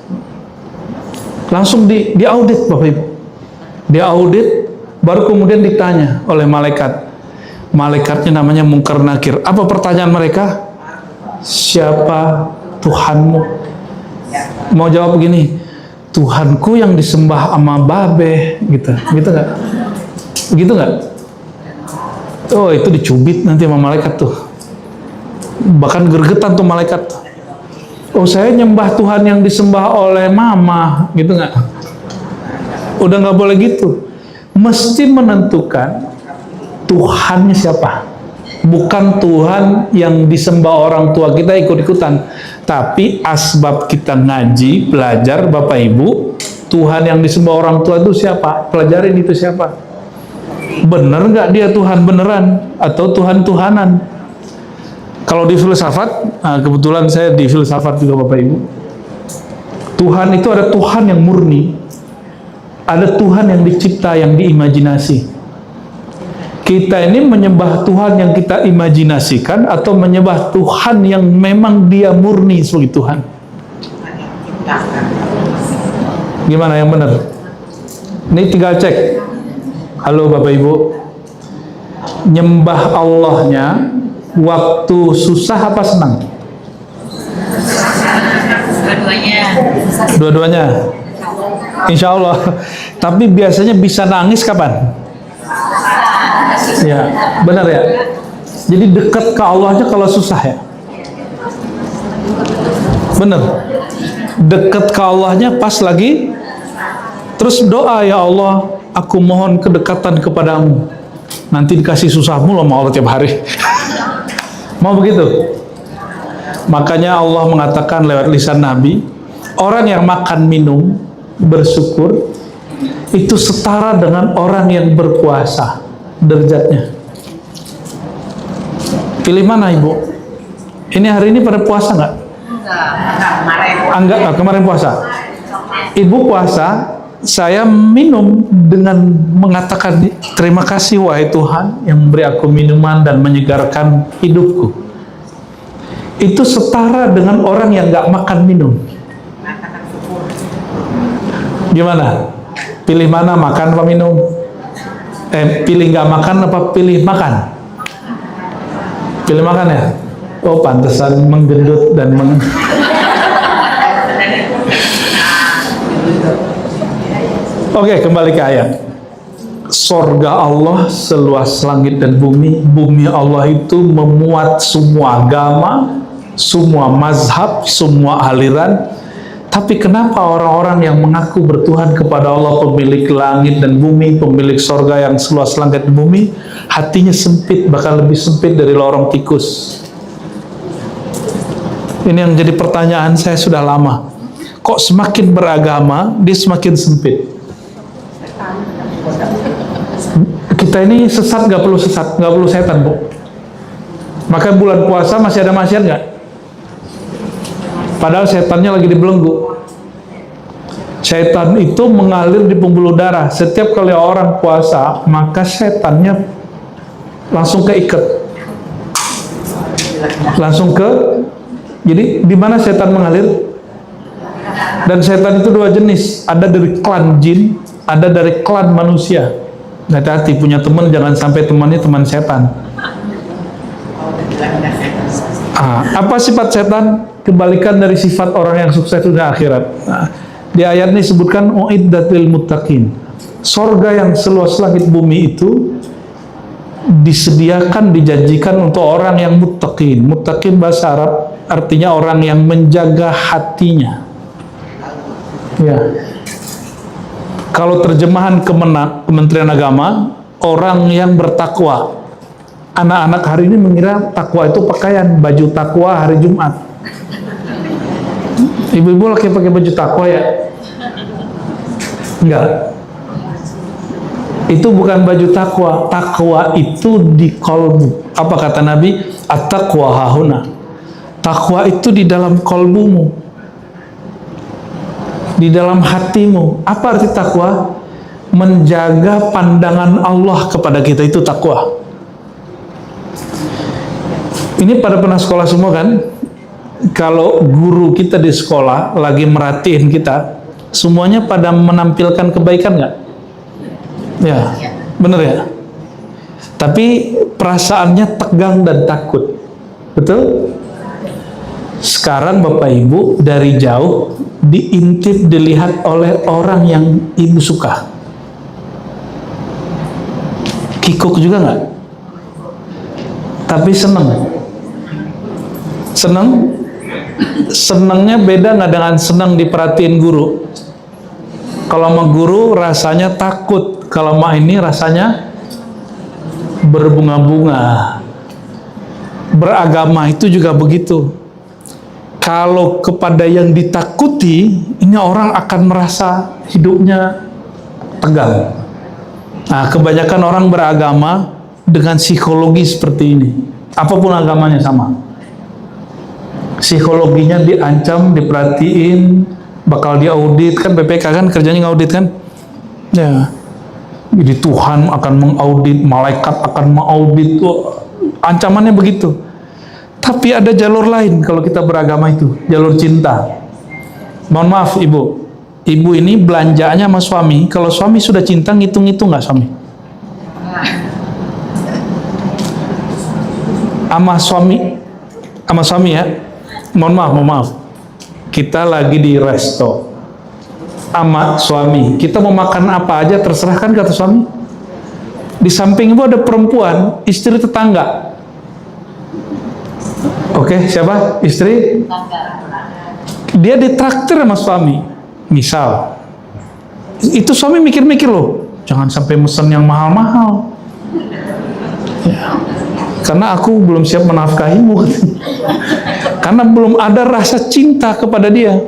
Langsung diaudit Bapak Ibu. Diaudit, baru kemudian ditanya oleh malaikat. Malaikatnya namanya Munkar Nakir. Apa pertanyaan mereka? Siapa Tuhanmu? Mau jawab begini, Tuhanku yang disembah sama babe, gitu nggak? Begitu nggak? Oh, itu dicubit nanti sama malaikat tuh. Bahkan gergetan tuh malaikat. Oh, saya nyembah Tuhan yang disembah oleh mama, gitu nggak? Udah nggak boleh gitu. Mesti menentukan Tuhannya siapa. Bukan Tuhan yang disembah orang tua kita ikut-ikutan. Tapi asbab kita ngaji, belajar Bapak Ibu, Tuhan yang disembah orang tua itu siapa? Pelajarin itu siapa. Bener nggak dia Tuhan beneran atau Tuhan-Tuhanan? Kalau di filsafat, nah kebetulan saya di filsafat juga Bapak Ibu. Tuhan itu ada Tuhan yang murni, ada Tuhan yang dicipta, yang diimajinasi. Kita ini menyembah Tuhan yang kita imajinasikan atau menyembah Tuhan yang memang dia murni sebagai Tuhan? Gimana yang benar? Ini tinggal cek. Halo Bapak Ibu, nyembah Allahnya waktu susah apa senang?
Dua-duanya.
Dua-duanya. Insya Allah. Tapi biasanya bisa nangis kapan? Ya, benar ya. Jadi dekat ke Allahnya kalau susah ya. Benar. Dekat ke Allahnya pas lagi. Terus doa, ya Allah, aku mohon kedekatan kepadamu. Nanti dikasih susah mulu sama Allah tiap hari. Mau begitu? Makanya Allah mengatakan lewat lisan Nabi, orang yang makan minum bersyukur itu setara dengan orang yang berpuasa derajatnya. Pilih mana ibu? Ini hari ini pada puasa nggak? Enggak, kemarin puasa. Ibu puasa, saya minum dengan mengatakan terima kasih wahai Tuhan yang memberi aku minuman dan menyegarkan hidupku. Itu setara dengan orang yang nggak makan minum. Gimana? Pilih mana, makan apa minum? Pilih nggak makan apa pilih makan? Pilih makan ya? Oh, pantesan menggendut dan Oke, kembali ke ayat. Sorga Allah seluas langit dan bumi. Bumi Allah itu memuat semua agama, semua mazhab, semua aliran. Tapi kenapa orang-orang yang mengaku bertuhan kepada Allah, pemilik langit dan bumi, pemilik sorga yang seluas langit dan bumi, hatinya sempit, bahkan lebih sempit dari lorong tikus? Ini yang jadi pertanyaan saya sudah lama. Kok semakin beragama, dia semakin sempit? Kita ini sesat, nggak perlu sesat, nggak perlu setan, Bu. Maka bulan puasa masih ada maksiat nggak? Padahal setannya lagi dibelenggu. Setan itu mengalir di pembuluh darah. Setiap kali orang puasa, maka setannya langsung keikat. Langsung ke. Jadi di mana setan mengalir? Dan setan itu dua jenis. Ada dari klan jin, ada dari klan manusia. Hati-hati punya teman, jangan sampai temannya teman setan. Apa sifat setan? Kebalikan dari sifat orang yang sukses di akhirat. Di ayat ini disebutkan uiddat lil muttaqin. Sorga yang seluas langit bumi itu disediakan, dijanjikan untuk orang yang muttaqin. Muttaqin bahasa Arab artinya orang yang menjaga hatinya. Ya. Kalau terjemahan Kementerian Agama, orang yang bertakwa. Anak-anak hari ini mengira takwa itu pakaian, baju takwa hari Jumat. Ibu-ibu lagi pakai baju takwa ya? Enggak. Itu bukan baju takwa. Takwa itu di kolbu. Apa kata Nabi? At-taqwa hahuna. Takwa itu di dalam kolbumu, di dalam hatimu. Apa arti takwa? Menjaga pandangan Allah kepada kita, itu takwa. Ini pada pernah sekolah semua kan? Kalau guru kita di sekolah lagi merhatiin kita, semuanya pada menampilkan kebaikan nggak? Ya, bener ya? Tapi perasaannya tegang dan takut. Betul? Sekarang Bapak Ibu dari jauh diintip, dilihat oleh orang yang Ibu suka. Kikuk juga nggak? Tapi seneng. Seneng? Senengnya beda nggak dengan seneng diperhatiin guru? Kalau sama guru rasanya takut, kalau sama ini rasanya berbunga-bunga. Beragama itu juga begitu. Kalau kepada yang ditakuti, ini orang akan merasa hidupnya tegang. Nah, kebanyakan orang beragama dengan psikologi seperti ini. Apapun agamanya sama. Psikologinya diancam, diperhatiin, bakal diaudit. Kan BPK kan kerjanya ngaudit kan? Ya. Jadi Tuhan akan mengaudit, malaikat akan mengaudit. Ancamannya begitu. Tapi ada jalur lain kalau kita beragama itu, jalur cinta. Mohon maaf Ibu, Ibu ini belanjanya sama suami. Kalau suami sudah cinta, ngitung-ngitung nggak suami? Sama suami ya. Mohon maaf. Kita lagi di resto sama suami. Kita mau makan apa aja terserah kan kata suami. Di samping Ibu ada perempuan, istri tetangga. Oke, siapa? Istri? Dia ditraktir sama suami. Misal, itu suami mikir-mikir loh, jangan sampai mesen yang mahal-mahal. Ya. Karena aku belum siap menafkahimu. karena belum ada rasa cinta kepada dia.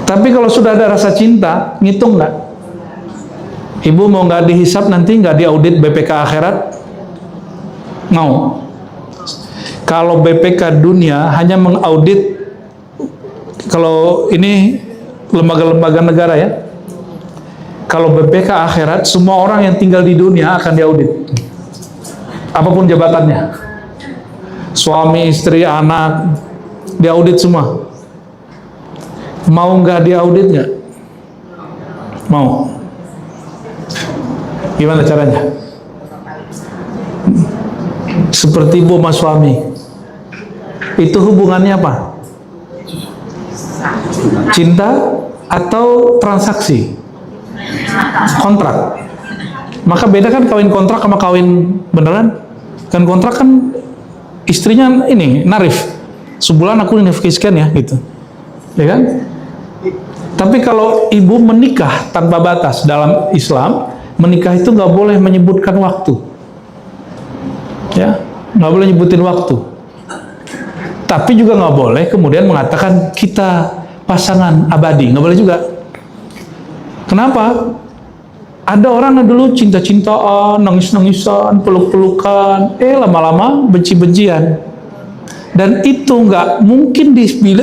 Tapi kalau sudah ada rasa cinta, ngitung nggak? Ibu mau nggak dihisap nanti, nggak diaudit BPK akhirat? Mau? Kalau BPK dunia hanya mengaudit, kalau ini lembaga-lembaga negara ya, kalau BPK akhirat, semua orang yang tinggal di dunia akan diaudit, apapun jabatannya, suami, istri, anak, diaudit semua. Mau nggak diaudit nggak? Mau. Gimana caranya? Seperti ibu sama suami, itu hubungannya apa? Cinta atau transaksi? Kontrak. Maka beda kan kawin kontrak sama kawin beneran? Kan kontrak kan istrinya ini narif, sebulan aku nafkahi sekian ya gitu, ya kan? Tapi kalau ibu menikah tanpa batas dalam Islam, menikah itu nggak boleh menyebutkan waktu, ya, nggak boleh nyebutin waktu. Tapi juga nggak boleh kemudian mengatakan kita pasangan abadi, nggak boleh juga. Kenapa? Ada orang yang dulu cinta-cintaan, nangis-nangisan, peluk-pelukan, lama-lama benci-bencian, dan itu nggak mungkin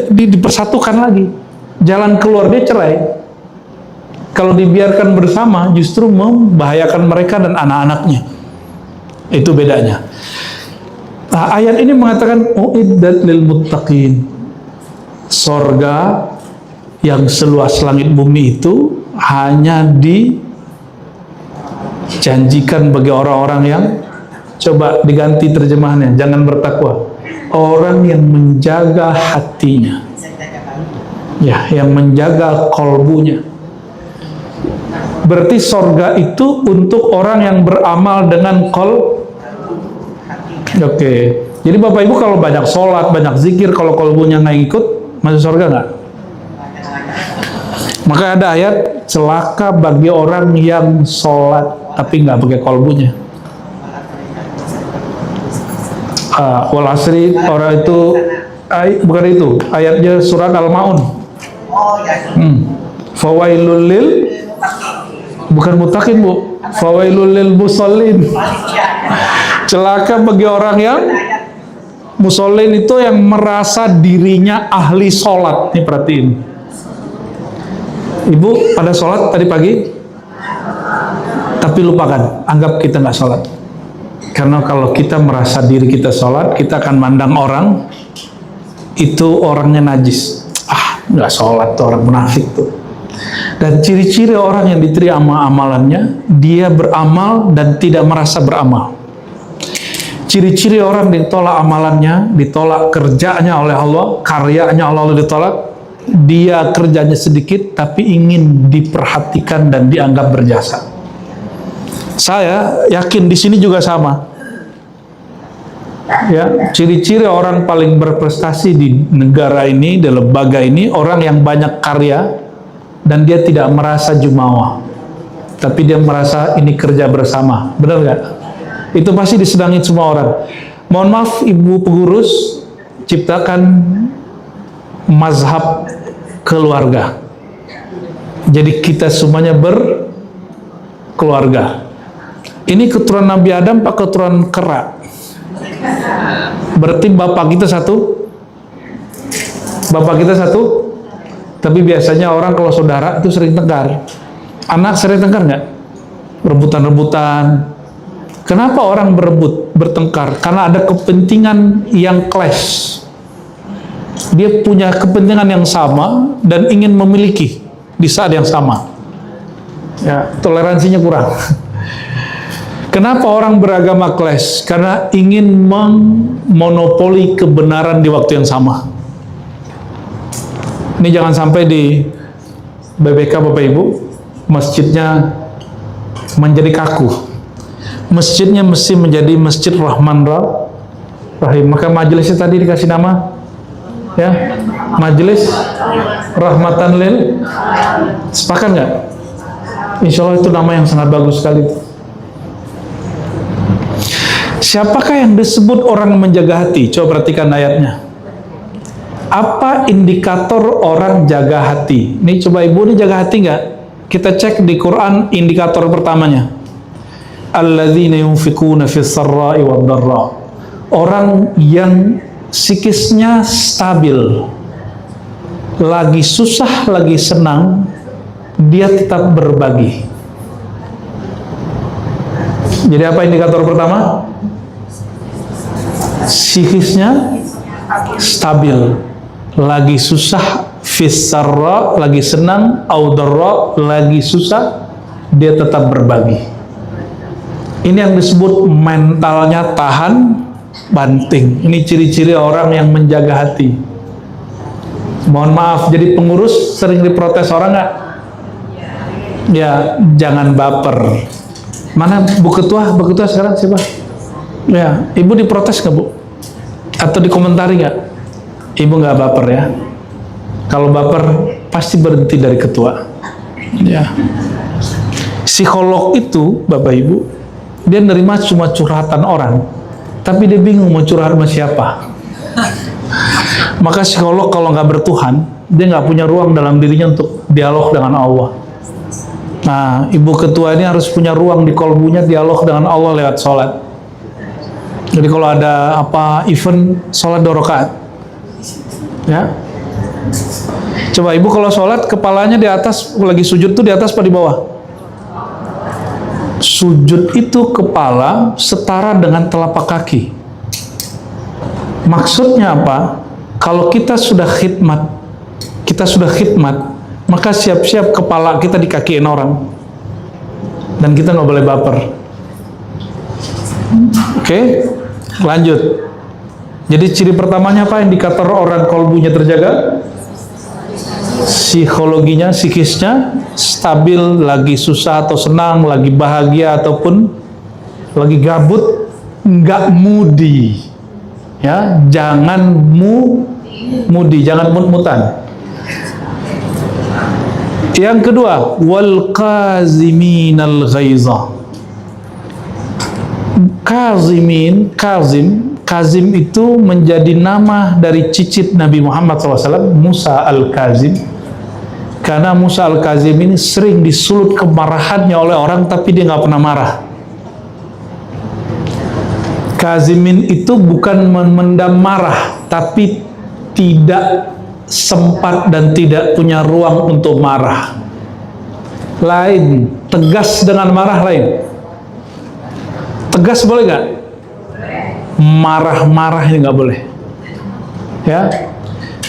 dipersatukan lagi. Jalan keluar dia cerai. Kalau dibiarkan bersama justru membahayakan mereka dan anak-anaknya. Itu bedanya. Nah, ayat ini mengatakan uiddat lil muttaqin. Sorga yang seluas langit bumi itu hanya dijanjikan bagi orang-orang yang, coba diganti terjemahannya, jangan bertakwa, orang yang menjaga hatinya, ya, yang menjaga kolbunya. Berarti sorga itu untuk orang yang beramal dengan Oke. Jadi Bapak Ibu kalau banyak sholat, banyak zikir, kalau kolbunya nggak ikut, masuk sorga nggak? Maka ada ayat, celaka bagi orang yang sholat tapi nggak pakai kolbunya. Wal asri, orang itu, bukan itu, ayatnya surat Al-Maun. Fawailul lil, bukan mutakin bu, fawailul lil musallin. Celaka bagi orang yang musallin, itu yang merasa dirinya ahli sholat. Ini perhatiin, ibu pada sholat tadi pagi, tapi lupakan, anggap kita nggak sholat. Karena kalau kita merasa diri kita sholat, kita akan mandang orang itu orangnya najis. Nggak sholat tuh, orang munafik tuh. Dan ciri-ciri orang yang diterima amalannya, dia beramal dan tidak merasa beramal. Ciri-ciri orang ditolak amalannya, ditolak kerjanya oleh Allah, karyanya Allah ditolak, dia kerjanya sedikit tapi ingin diperhatikan dan dianggap berjasa. Saya yakin di sini juga sama. Ya, ciri-ciri orang paling berprestasi di negara ini, di lembaga ini, orang yang banyak karya dan dia tidak merasa jumawa, tapi dia merasa ini kerja bersama. Benar nggak? Itu pasti disenangi semua orang. Mohon maaf ibu pengurus, ciptakan mazhab keluarga. Jadi kita semuanya berkeluarga. Ini keturunan Nabi Adam, pak keturunan kera. Berarti bapak kita satu, tapi biasanya orang kalau saudara itu sering tengkar. Anak sering tengkar nggak? Rebutan-rebutan. Kenapa orang bertengkar? Karena ada kepentingan yang clash. Dia punya kepentingan yang sama dan ingin memiliki di saat yang sama. Ya, toleransinya kurang. Kenapa orang beragama clash? Karena ingin memonopoli kebenaran di waktu yang sama. Ini jangan sampai di BBK Bapak Ibu, masjidnya menjadi kaku. Masjidnya mesti menjadi masjid Rahman Rahim. Maka majelisnya tadi dikasih nama, ya, majelis Rahmatan Lil. Sepakat nggak? Insya Allah itu nama yang sangat bagus sekali. Siapakah yang disebut orang menjaga hati? Coba perhatikan ayatnya. Apa indikator orang jaga hati? Nih coba ibu ini jaga hati nggak? Kita cek di Quran indikator pertamanya. Alladzina yunfikuna fis sarra'i wad dharra. Orang yang psikisnya stabil, lagi susah, lagi senang, dia tetap berbagi. Jadi apa indikator pertama? Psikisnya stabil, lagi susah, fissarra, lagi senang, audarra, lagi susah, dia tetap berbagi. Ini yang disebut mentalnya tahan banting. Ini ciri-ciri orang yang menjaga hati. Mohon maaf, jadi pengurus sering diprotes orang nggak? Ya, jangan baper. Mana Bu Ketua? Bu Ketua sekarang siapa? Ya, Ibu diprotes nggak Bu? Atau dikomentari nggak? Ibu nggak baper ya. Kalau baper pasti berhenti dari ketua. Ya. Psikolog itu, Bapak Ibu, dia nerima cuma curhatan orang, tapi dia bingung mau curhat sama siapa. Maka psikolog kalau nggak bertuhan, dia nggak punya ruang dalam dirinya untuk dialog dengan Allah. Nah, Ibu Ketua ini harus punya ruang di kolbunya dialog dengan Allah lewat sholat. Jadi kalau ada apa event sholat 2 rakaat, ya. Coba Ibu kalau sholat kepalanya di atas, lagi sujud tuh di atas apa di bawah? Sujud itu kepala setara dengan telapak kaki. Maksudnya apa? Kalau kita sudah khidmat, maka siap-siap kepala kita dikakiin orang, dan kita nggak boleh baper. Oke, lanjut. Jadi ciri pertamanya apa? Indikator orang kolbunya terjaga, psikologinya, psikisnya stabil, lagi susah atau senang, lagi bahagia ataupun lagi gabut, nggak moody. Ya, jangan moody, jangan mut-mutan. Yang kedua, wal qaziminal ghaiza. Kazim itu menjadi nama dari cicit Nabi Muhammad SAW, Musa Al-Kazim. Karena Musa Al-Kazim ini sering disulut kemarahannya oleh orang, tapi dia nggak pernah marah. Kazimin itu bukan memendam marah, tapi tidak sempat dan tidak punya ruang untuk marah. Lain, tegas dengan marah lain. Tegas boleh nggak? Marah-marah ini nggak boleh. Ya,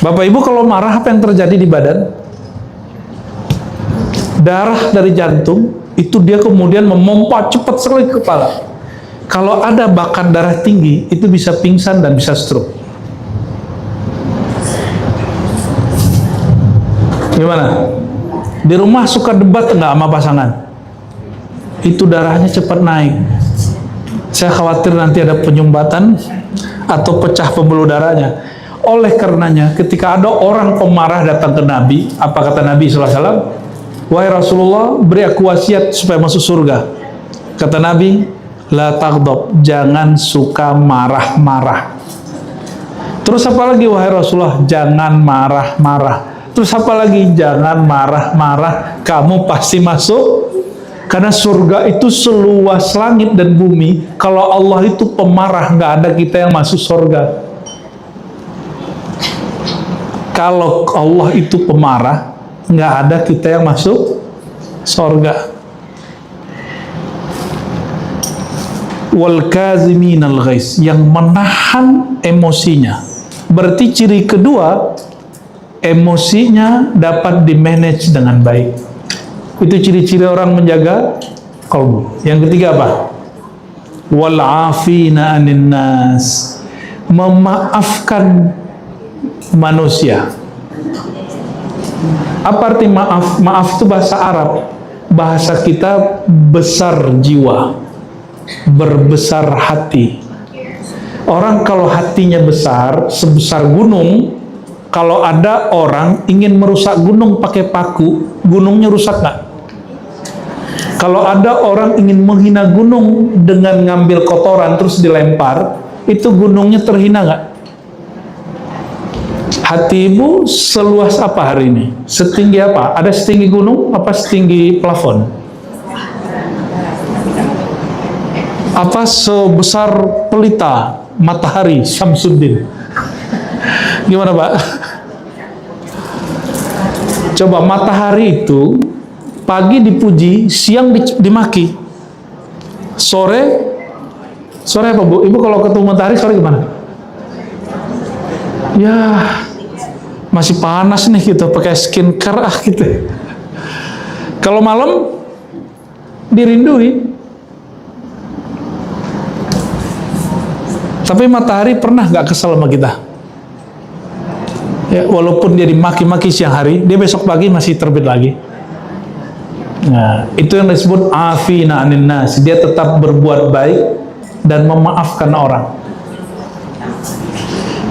Bapak Ibu kalau marah apa yang terjadi di badan? Darah dari jantung itu dia kemudian memompa cepat sekali ke kepala. Kalau ada bakat darah tinggi itu bisa pingsan dan bisa stroke. Gimana? Di rumah suka debat nggak sama pasangan? Itu darahnya cepat naik. Saya khawatir nanti ada penyumbatan atau pecah pembuluh darahnya. Oleh karenanya, ketika ada orang pemarah datang ke Nabi, apa kata Nabi SAW? Wahai Rasulullah, beri aku wasiat supaya masuk surga. Kata Nabi, la taghdab, jangan suka marah-marah. Terus apa lagi wahai Rasulullah? Jangan marah-marah. Terus apa lagi? Jangan marah-marah, kamu pasti masuk. Karena surga itu seluas langit dan bumi. Kalau Allah itu pemarah, nggak ada kita yang masuk surga. Kalau Allah itu pemarah, nggak ada kita yang masuk surga. Wal kaziminal ghaiz, yang menahan emosinya. Berarti ciri kedua, emosinya dapat dimanage dengan baik. Itu ciri-ciri orang menjaga qalbu. Yang ketiga apa? Wal afina anin nas, memaafkan manusia. Apa arti maaf? Maaf itu bahasa Arab. Bahasa kita besar jiwa, berbesar hati. Orang kalau hatinya besar, sebesar gunung, kalau ada orang ingin merusak gunung pakai paku, gunungnya rusak nggak? Kalau ada orang ingin menghina gunung dengan ngambil kotoran terus dilempar, itu gunungnya terhina nggak? Hati ibu seluas apa hari ini? Setinggi apa? Ada setinggi gunung apa setinggi plafon? Apa sebesar pelita matahari Syamsuddin? Gimana Pak? Coba matahari itu pagi dipuji, siang dimaki. Sore apa Bu? Ibu kalau ketemu matahari sore gimana? Ya masih panas nih gitu, pakai skincare gitu. Kalau malam dirindui. Tapi matahari pernah nggak kesel sama kita? Ya, walaupun dia dimaki-maki siang hari, dia besok pagi masih terbit lagi. Nah, itu yang disebut afina anin nas. Dia tetap berbuat baik dan memaafkan orang.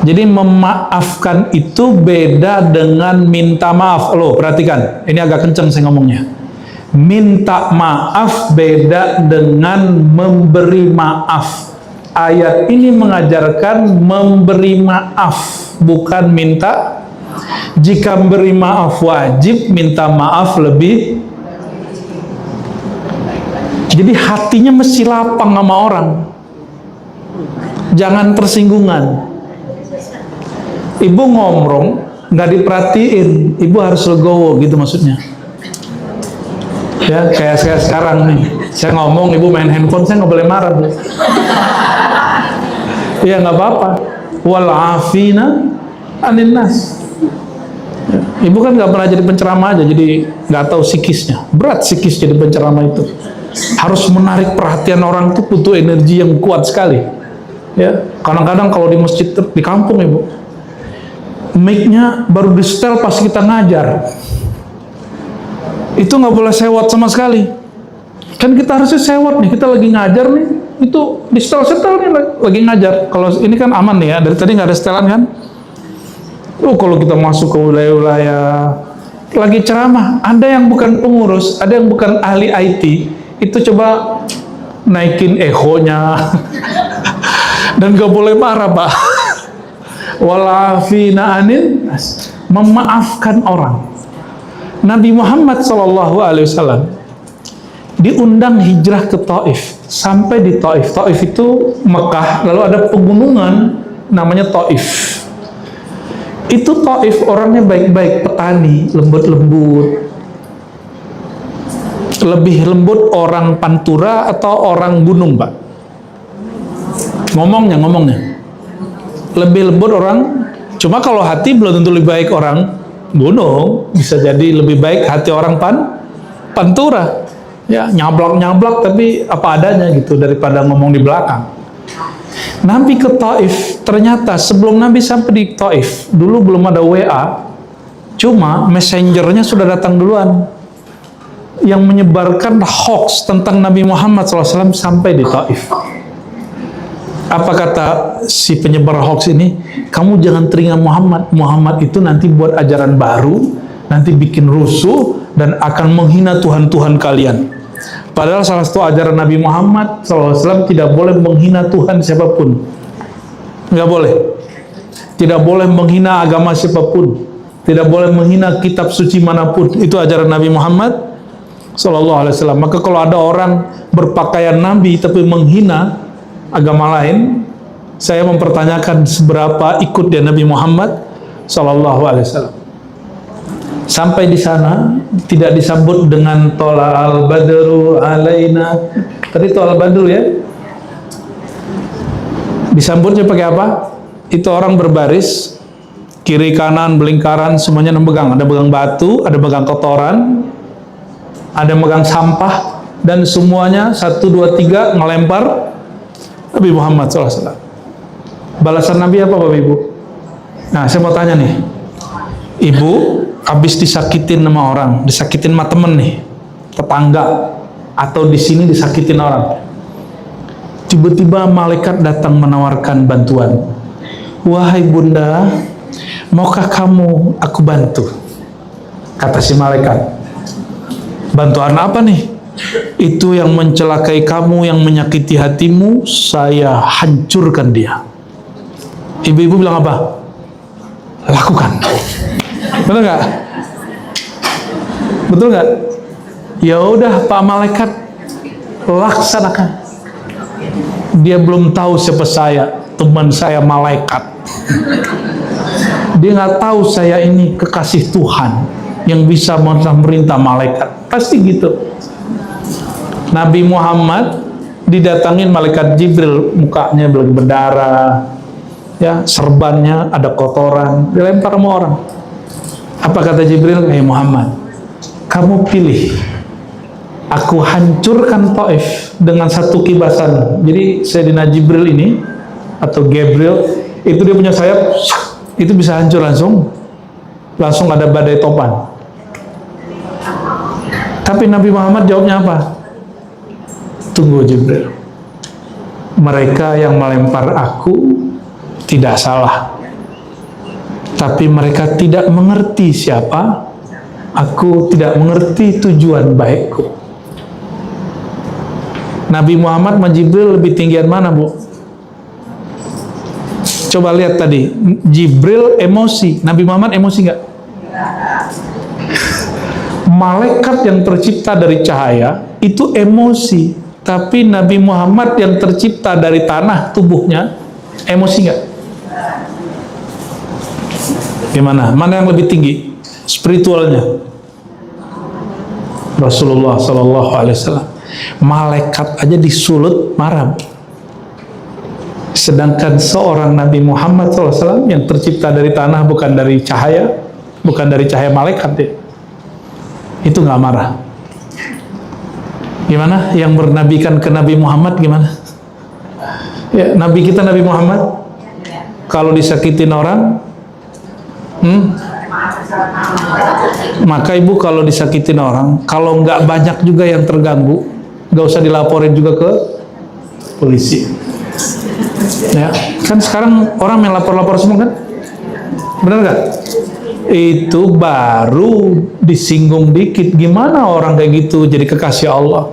Jadi memaafkan itu beda dengan minta maaf. Loh, perhatikan. Ini agak kenceng saya ngomongnya. Minta maaf beda dengan memberi maaf. Ayat ini mengajarkan memberi maaf, bukan minta. Jika memberi maaf wajib, minta maaf lebih. Jadi hatinya mesti lapang sama orang. Jangan tersinggungan. Ibu ngomong, nggak diperhatiin, ibu harus legowo gitu maksudnya. Ya, kayak saya sekarang nih. Saya ngomong, ibu main handphone, saya nggak boleh marah, Bu. Ya nggak apa-apa. Wal afina anin nas. Ibu kan nggak pernah jadi penceramah aja, jadi nggak tahu psikisnya. Berat psikis jadi penceramah itu. Harus menarik perhatian orang itu butuh energi yang kuat sekali. Ya, kadang-kadang kalau di masjid di kampung ibu, mic-nya baru di setel pas kita ngajar. Itu nggak boleh sewot sama sekali. Kan kita harusnya sewot nih, kita lagi ngajar nih, itu di setel-setel nih lagi ngajar. Kalau ini kan aman nih ya, dari tadi nggak ada setelan kan. Kalau kita masuk ke wilayah-wilayah lagi ceramah, ada yang bukan pengurus, ada yang bukan ahli IT, itu coba naikin echonya dan gak boleh marah Pak. Walafina anin, memaafkan orang. Nabi Muhammad SAW diundang hijrah ke Taif. Sampai di Taif, Taif itu Mekah, lalu ada pegunungan namanya Taif. Itu Taif orangnya baik-baik, petani, lembut-lembut. Lebih lembut orang Pantura atau orang gunung, Pak? Ngomongnya. Lebih lembut orang, cuma kalau hati belum tentu lebih baik orang gunung, bisa jadi lebih baik hati orang Pantura. Ya, nyablak tapi apa adanya gitu daripada ngomong di belakang. Nabi ke Taif, ternyata sebelum Nabi sampai di Taif, dulu belum ada WA, cuma messengernya sudah datang duluan yang menyebarkan hoax tentang Nabi Muhammad SAW sampai di Taif. Apa kata si penyebar hoax ini? Kamu jangan teringat Muhammad itu nanti buat ajaran baru, nanti bikin rusuh dan akan menghina Tuhan-Tuhan kalian. Padahal salah satu ajaran Nabi Muhammad SAW tidak boleh menghina Tuhan siapapun. Nggak boleh. Tidak boleh menghina agama siapapun. Tidak boleh menghina kitab suci manapun. Itu ajaran Nabi Muhammad SAW. Maka kalau ada orang berpakaian Nabi tapi menghina agama lain, saya mempertanyakan seberapa ikut dia Nabi Muhammad SAW. Sampai di sana tidak disambut dengan tola'al badru alaina. Tadi tola'al badru ya. Disambutnya pakai apa? Itu orang berbaris, kiri kanan belingkaran semuanya memegang. Ada megang batu, ada megang kotoran, ada megang sampah, dan semuanya 1, 2, 3 ngelempar Nabi Muhammad SAW. Balasan Nabi apa Bapak Ibu? Nah, saya mau tanya nih, Ibu habis disakitin sama orang, disakitin sama temen nih, tetangga, atau di sini disakitin orang. Tiba-tiba malaikat datang menawarkan bantuan. Wahai bunda, maukah kamu aku bantu? Kata si malaikat. Bantuan apa nih? itu yang mencelakai kamu, yang menyakiti hatimu, saya hancurkan dia. Ibu-ibu bilang apa? Lakukan. Betul nggak? Betul nggak? Ya udah Pak Malaikat, laksanakan. Dia belum tahu siapa saya, teman saya malaikat. Dia nggak tahu saya ini kekasih Tuhan yang bisa merintah malaikat. Pasti gitu. Nabi Muhammad didatangin malaikat Jibril, mukanya berdarah, ya, serbannya ada kotoran, dilempar sama orang. Apa kata Jibril? Muhammad, kamu pilih, aku hancurkan Taif dengan satu kibasan. Jadi Sayyidina Jibril ini atau Gabriel itu dia punya sayap, itu bisa hancur langsung ada badai topan. Tapi Nabi Muhammad jawabnya apa? Tunggu Jibril, mereka yang melempar aku tidak salah, tapi mereka tidak mengerti siapa aku, tidak mengerti tujuan baikku. Nabi Muhammad sama Jibril lebih tinggian mana, Bu? Coba lihat tadi, Jibril emosi, Nabi Muhammad emosi nggak? Malaikat yang tercipta dari cahaya itu emosi, tapi Nabi Muhammad yang tercipta dari tanah tubuhnya emosi nggak? Gimana? Mana yang lebih tinggi spiritualnya? Rasulullah Sallallahu Alaihi Wasallam. Malaikat aja disulut marah. Sedangkan seorang Nabi Muhammad SAW yang tercipta dari tanah, bukan dari cahaya, bukan dari cahaya malaikat ya, itu nggak marah. Gimana? Yang bernabikan ke Nabi Muhammad gimana? Ya, Nabi kita Nabi Muhammad kalau disakitin orang, maka ibu kalau disakitin orang, kalau nggak banyak juga yang terganggu, nggak usah dilaporin juga ke polisi. Ya, kan sekarang orang yang lapor-lapor semua kan, benar nggak? Itu baru disinggung dikit, gimana orang kayak gitu jadi kekasih Allah.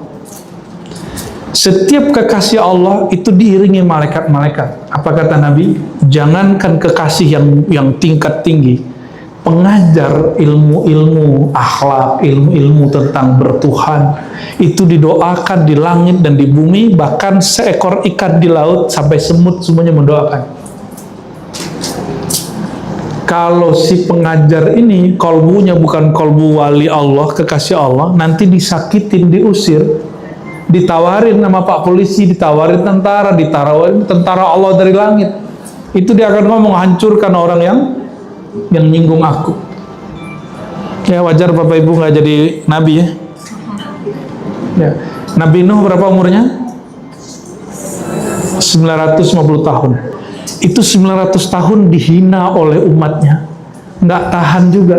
Setiap kekasih Allah itu diiringi malaikat-malaikat. Apa kata Nabi? Jangankan kekasih yang tingkat tinggi, pengajar ilmu-ilmu akhlak, ilmu-ilmu tentang bertuhan, itu didoakan di langit dan di bumi, bahkan seekor ikan di laut sampai semut semuanya mendoakan. Kalau si pengajar ini kolbunya bukan kolbu wali Allah, kekasih Allah, nanti disakitin, diusir, ditawarin sama Pak Polisi, ditawarin tentara, ditawarin tentara Allah dari langit, itu dia akan ngomong, hancurkan orang yang nyinggung aku. Ya wajar Bapak Ibu nggak jadi nabi ya. Ya. Nabi Nuh berapa umurnya? 950 tahun. Itu 900 tahun dihina oleh umatnya, nggak tahan juga.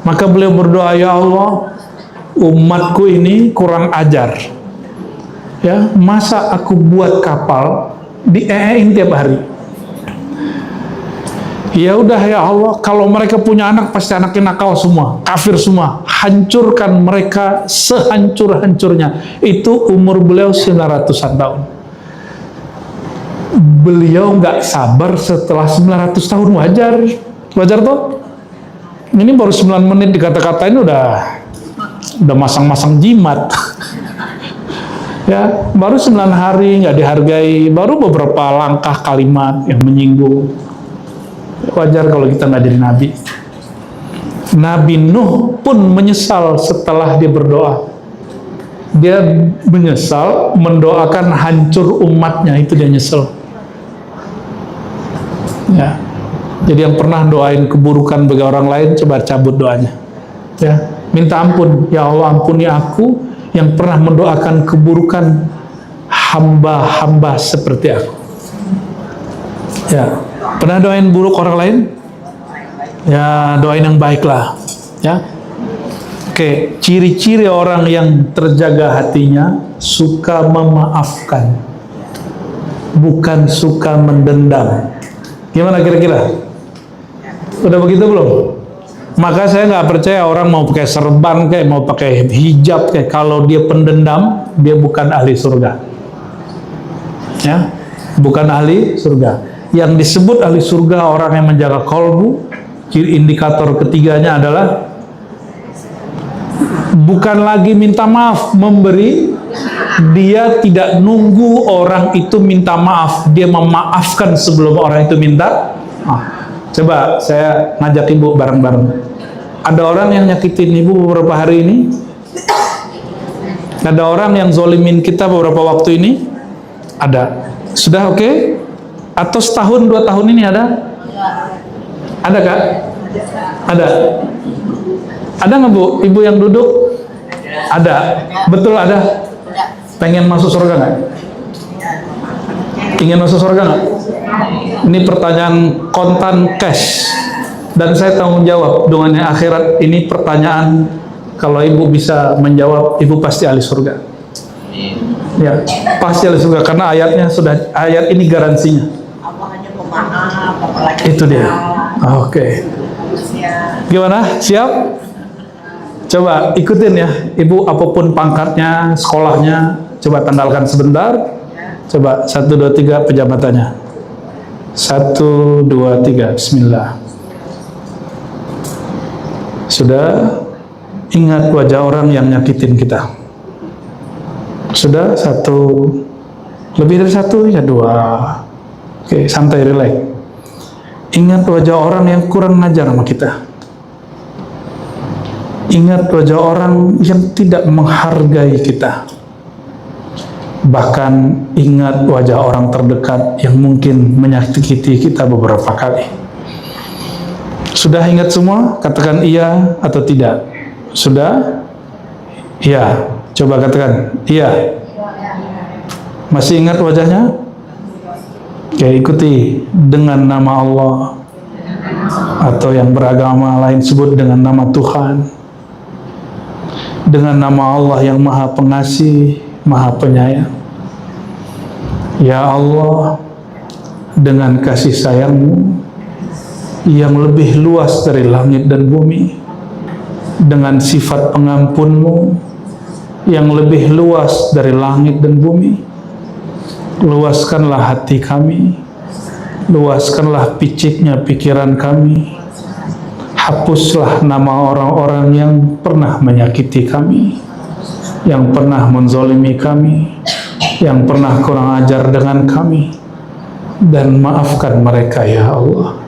Maka beliau berdoa, ya Allah, umatku ini kurang ajar. Ya, masa aku buat kapal dieein tiap hari? Ya udah ya Allah, kalau mereka punya anak pasti anaknya nakal semua, kafir semua, hancurkan mereka sehancur-hancurnya. Itu umur beliau 900-an tahun. Beliau nggak sabar setelah 900 tahun, wajar tuh. Ini baru 9 menit dikata-katain udah masang-masang jimat. Ya, baru 9 hari nggak dihargai, baru beberapa langkah kalimat yang menyinggung. Wajar kalau kita nggak jadi nabi. Nabi Nuh pun menyesal setelah dia berdoa. Dia menyesal mendoakan hancur umatnya, itu dia nyesel. Ya. Jadi yang pernah doain keburukan bagi orang lain, coba cabut doanya. Ya, minta ampun, ya Allah ampuni aku yang pernah mendoakan keburukan hamba-hamba seperti aku. Ya, pernah doain buruk orang lain? Ya, doain yang baik lah. Ya. Oke, ciri-ciri orang yang terjaga hatinya, suka memaafkan, bukan suka mendendam. Gimana kira-kira? Udah begitu belum? Maka saya nggak percaya orang mau pakai serban kayak mau pakai hijab kayak kalau dia pendendam, dia bukan ahli surga. Ya, bukan ahli surga. Yang disebut ahli surga orang yang menjaga kolbu. Indikator ketiganya adalah bukan lagi minta maaf, memberi. Dia tidak nunggu orang itu minta maaf, dia memaafkan sebelum orang itu minta maaf. Coba saya ngajak ibu bareng-bareng. Ada orang yang nyakitin ibu beberapa hari ini? Ada orang yang zolimin kita beberapa waktu ini? Ada. Sudah oke? Atau setahun, 2 tahun ini ada? Ada kak? Ada. Ada nggak bu? Ibu yang duduk? Ada. Betul ada? Pengen masuk surga nggak? Ingin masuk surga nggak? Ini pertanyaan kontan cash. Dan saya tanggung jawab dengan akhirat. Ini pertanyaan, kalau ibu bisa menjawab, ibu pasti ahli surga. Ya, pasti ahli surga karena ayatnya sudah, ayat ini garansinya. Itu dia. Oke. Gimana? Siap? Coba ikutin ya, ibu apapun pangkatnya, sekolahnya, coba tanggalkan sebentar. Coba 1, 2, 3 pejabatannya. 1, 2, 3. Bismillah. Sudah? Ingat wajah orang yang nyakitin kita. Sudah? 1. Lebih dari 1 ya 2. Oke, santai, relax. Ingat wajah orang yang kurang ngajar sama kita. Ingat wajah orang yang tidak menghargai kita. Bahkan ingat wajah orang terdekat yang mungkin menyakiti kita beberapa kali. Sudah ingat semua? Katakan iya atau tidak. Sudah? Iya. Coba katakan iya. Masih ingat wajahnya? Oke, ikuti dengan nama Allah atau yang beragama lain sebut dengan nama Tuhan. Dengan nama Allah yang Maha Pengasih, Maha Penyayang. Ya Allah, dengan kasih sayang-Mu yang lebih luas dari langit dan bumi, dengan sifat pengampun-Mu yang lebih luas dari langit dan bumi, luaskanlah hati kami, luaskanlah piciknya pikiran kami, hapuslah nama orang-orang yang pernah menyakiti kami, yang pernah menzolimi kami, yang pernah kurang ajar dengan kami, dan maafkan mereka ya Allah,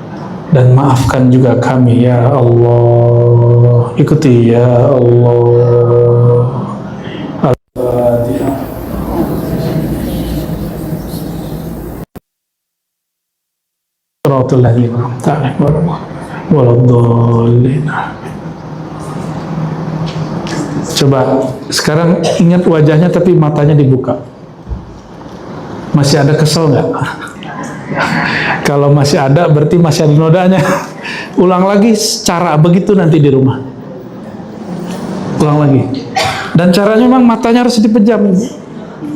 dan maafkan juga kami ya Allah. Ikuti ya Allah. Al-Fatihah. Shiratal ladzina an'amta 'alaihim waladhdallin. Coba sekarang ingat wajahnya tapi matanya dibuka. Masih ada kesel nggak? Kalau masih ada berarti masih ada nodanya. Ulang lagi cara begitu nanti di rumah. Ulang lagi. Dan caranya memang matanya harus dipejam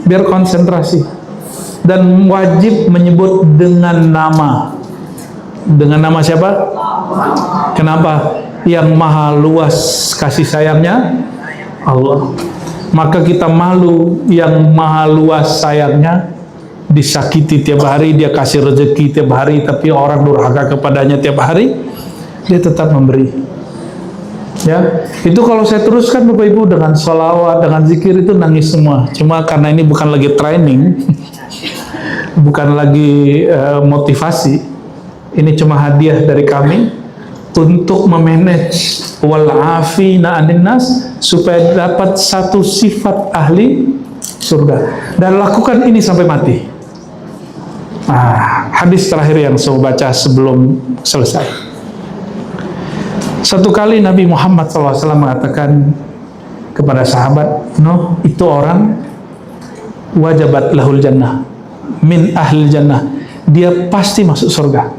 biar konsentrasi. Dan wajib menyebut dengan nama. Dengan nama siapa? Kenapa? Yang maha luas kasih sayangnya Allah. Maka kita malu yang maha luas sayangnya disakiti tiap hari, dia kasih rezeki tiap hari, tapi orang durhaka kepadanya tiap hari, dia tetap memberi. Ya, itu kalau saya teruskan Bapak Ibu dengan sholawat, dengan zikir itu nangis semua. Cuma karena ini bukan lagi training, bukan lagi motivasi, ini cuma hadiah dari kami untuk memanage wal'afina anin nas supaya dapat satu sifat ahli surga. Dan lakukan ini sampai mati. Hadis terakhir yang saya baca sebelum selesai. Satu kali Nabi Muhammad SAW mengatakan kepada sahabat, "No, itu orang wajabat lahul jannah, min ahlil jannah, dia pasti masuk surga."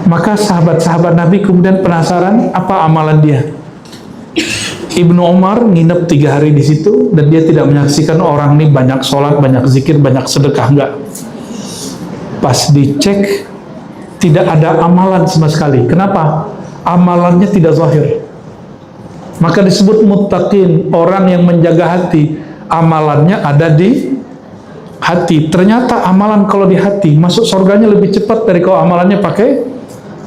Maka sahabat-sahabat Nabi kemudian penasaran apa amalan dia. Ibnu Umar nginep 3 hari di situ dan dia tidak menyaksikan orang ini banyak sholat, banyak zikir, banyak sedekah, enggak. Pas dicek tidak ada amalan sama sekali. Kenapa? amalannya tidak zahir. Maka disebut muttaqin, orang yang menjaga hati, amalannya ada di hati. Ternyata amalan kalau di hati masuk surganya lebih cepat dari kalau amalannya pakai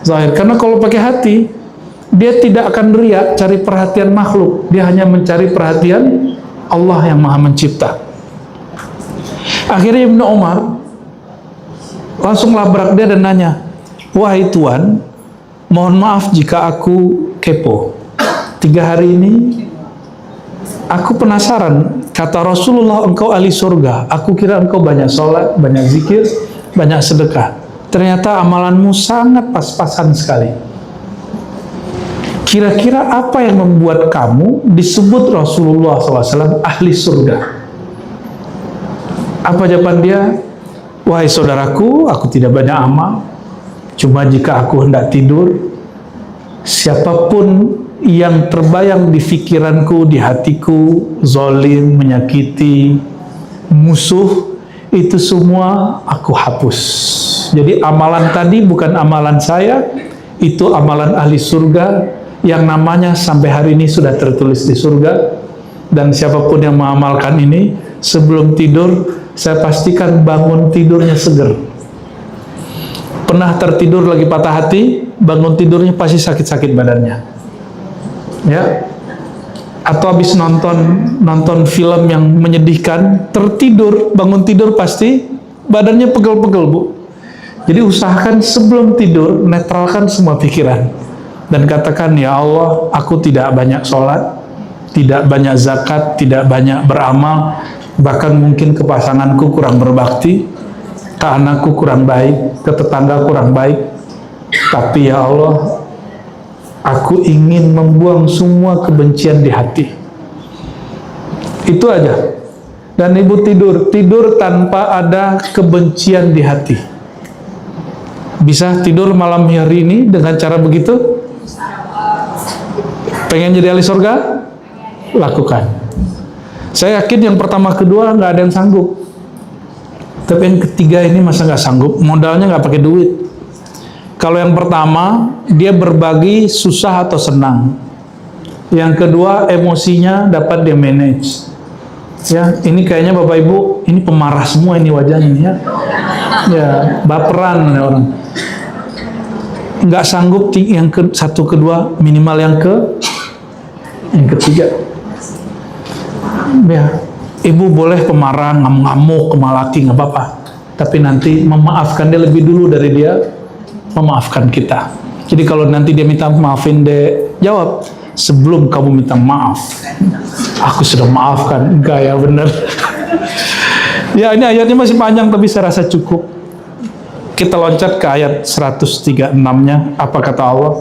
zahir. Karena kalau pakai hati, dia tidak akan riak cari perhatian makhluk, dia hanya mencari perhatian Allah yang Maha Mencipta. Akhirnya Ibnu Umar langsung labrak dia dan nanya, wahai Tuan, mohon maaf jika aku kepo. 3 hari ini aku penasaran, kata Rasulullah engkau ahli surga, aku kira engkau banyak sholat, banyak zikir, banyak sedekah. Ternyata amalanmu sangat pas-pasan sekali. Kira-kira apa yang membuat kamu disebut Rasulullah SAW ahli surga? Apa jawaban dia? Wahai saudaraku, aku tidak banyak amal, cuma jika aku hendak tidur, siapapun yang terbayang di pikiranku, di hatiku, zalim, menyakiti, musuh, itu semua aku hapus. Jadi amalan tadi bukan amalan saya, itu amalan ahli surga yang namanya sampai hari ini sudah tertulis di surga. Dan siapapun yang mengamalkan ini, sebelum tidur, saya pastikan bangun tidurnya seger. Pernah tertidur lagi patah hati, bangun tidurnya pasti sakit-sakit badannya. Ya, atau habis nonton film yang menyedihkan, tertidur, bangun tidur pasti badannya pegel-pegel, Bu. Jadi usahakan sebelum tidur netralkan semua pikiran dan katakan, ya Allah, aku tidak banyak sholat, tidak banyak zakat, tidak banyak beramal, bahkan mungkin ke pasanganku kurang berbakti, ke anakku kurang baik, ke tetangga kurang baik, tapi ya Allah, aku ingin membuang semua kebencian di hati. Itu aja. Dan ibu tidur tanpa ada kebencian di hati. Bisa tidur malam hari ini dengan cara begitu? Pengen jadi ahli surga? Lakukan. Saya yakin yang pertama kedua nggak ada yang sanggup. Tapi yang ketiga ini masa nggak sanggup? Modalnya nggak pakai duit. Kalau yang pertama, dia berbagi susah atau senang. Yang kedua, emosinya dapat dia manage. Ya, ini kayaknya Bapak Ibu, ini pemarah semua ini wajahnya ya. Ya, baperan orang. Nggak sanggup yang satu kedua, minimal yang ketiga. Ya, Ibu boleh pemarah, ngamuk-ngamuk, kemalaki, nggak apa-apa. Tapi nanti memaafkan dia lebih dulu dari dia memaafkan kita. Jadi kalau nanti dia minta maafin, dia jawab, sebelum kamu minta maaf, aku sudah maafkan. Enggak ya, benar. Ya, ini ayatnya masih panjang tapi saya rasa cukup. Kita loncat ke ayat 136-nya. Apa kata Allah?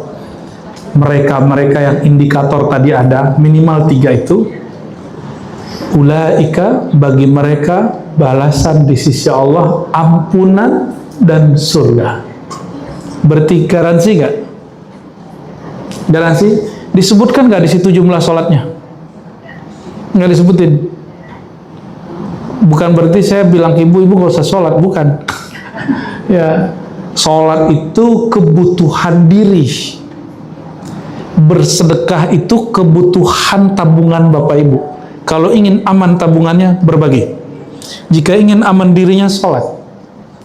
Mereka-mereka yang indikator tadi ada, minimal 3 itu. Ulaika, bagi mereka balasan di sisi Allah ampunan dan surga. Berarti garansi nggak? Garansi? Disebutkan nggak di situ jumlah sholatnya? Nggak disebutin. Bukan berarti saya bilang ibu nggak usah sholat, bukan. Ya, sholat itu kebutuhan diri. Bersedekah itu kebutuhan tabungan Bapak Ibu. Kalau ingin aman tabungannya, berbagi. Jika ingin aman dirinya, sholat.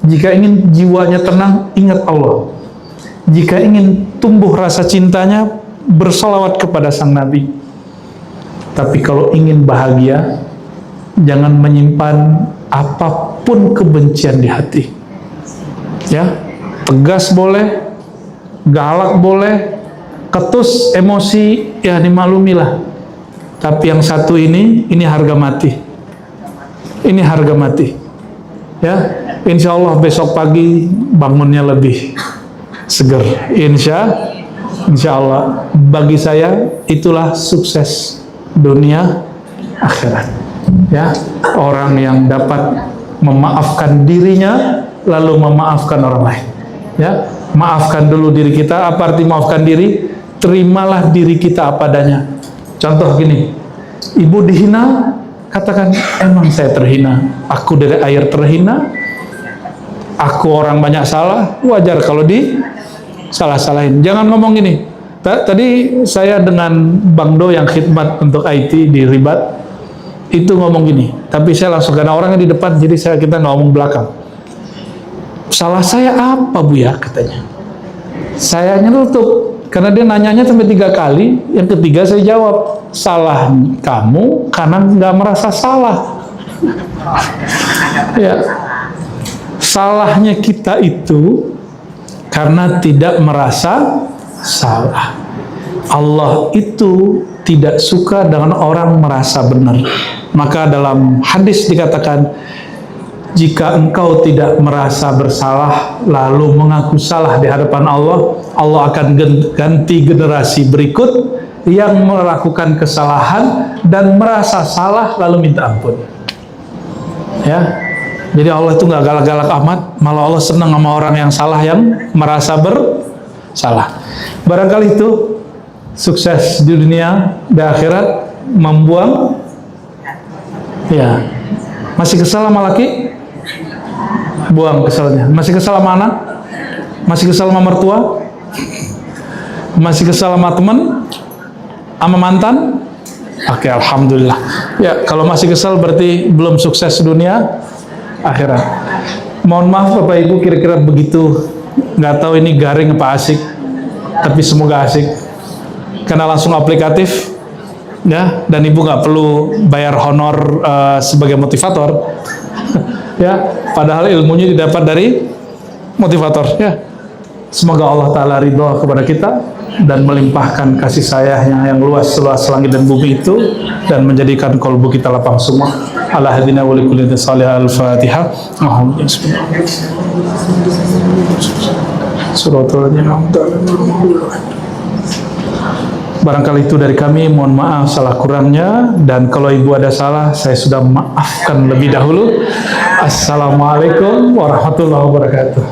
Jika ingin jiwanya tenang, ingat Allah. Jika ingin tumbuh rasa cintanya, bersolawat kepada sang Nabi. Tapi kalau ingin bahagia, jangan menyimpan apapun kebencian di hati. Ya, tegas boleh, galak boleh, ketus emosi, ya dimaklumilah. Tapi yang satu ini harga mati. Ini harga mati. Ya, insya Allah besok pagi bangunnya lebih seger, insya Allah. Bagi saya itulah sukses dunia akhirat. Ya, orang yang dapat memaafkan dirinya lalu memaafkan orang lain. Ya, maafkan dulu diri kita. Apa arti maafkan diri? Terimalah diri kita apa adanya. Contoh gini, ibu dihina, katakan emang saya terhina. Aku dari air terhina. Aku orang banyak salah, wajar kalau di salah-salahin. Jangan ngomong gini, Tadi saya dengan Bang Do yang khidmat untuk IT di Ribat itu ngomong gini, tapi saya langsung karena orangnya di depan, jadi kita ngomong belakang. Salah saya apa Bu ya, katanya. Saya nyelutup karena dia nanyanya sampai 3 kali. Yang ketiga saya jawab, salah kamu karena nggak merasa salah. Ya, salahnya kita itu karena tidak merasa salah. Allah itu tidak suka dengan orang merasa benar. Maka dalam hadis dikatakan, jika engkau tidak merasa bersalah lalu mengaku salah di hadapan Allah, Allah akan ganti generasi berikut yang melakukan kesalahan dan merasa salah lalu minta ampun. Ya, jadi Allah itu nggak galak-galak amat, malah Allah senang sama orang yang salah, yang merasa bersalah. Barangkali itu sukses di dunia, di akhirat membuang. Ya, masih kesal sama laki, buang kesalnya. Masih kesal sama anak, masih kesal sama mertua, masih kesal sama teman, sama mantan. Oke, alhamdulillah. Ya, kalau masih kesal berarti belum sukses dunia, akhirat. Mohon maaf Bapak Ibu, kira-kira begitu. Nggak tahu ini garing apa asik, tapi semoga asik karena langsung aplikatif, ya. Dan Ibu nggak perlu bayar honor sebagai motivator, ya. Padahal ilmunya didapat dari motivator, ya. Semoga Allah Ta'ala ridho kepada kita dan melimpahkan kasih sayangnya yang luas seluas langit dan bumi itu, dan menjadikan kolbu kita lapang semua. Ala hadina wa likulli salih. Al-Fatihah. Barangkali itu dari kami, mohon maaf salah kurangnya, dan kalau Ibu ada salah saya sudah maafkan lebih dahulu. Assalamualaikum warahmatullahi wabarakatuh.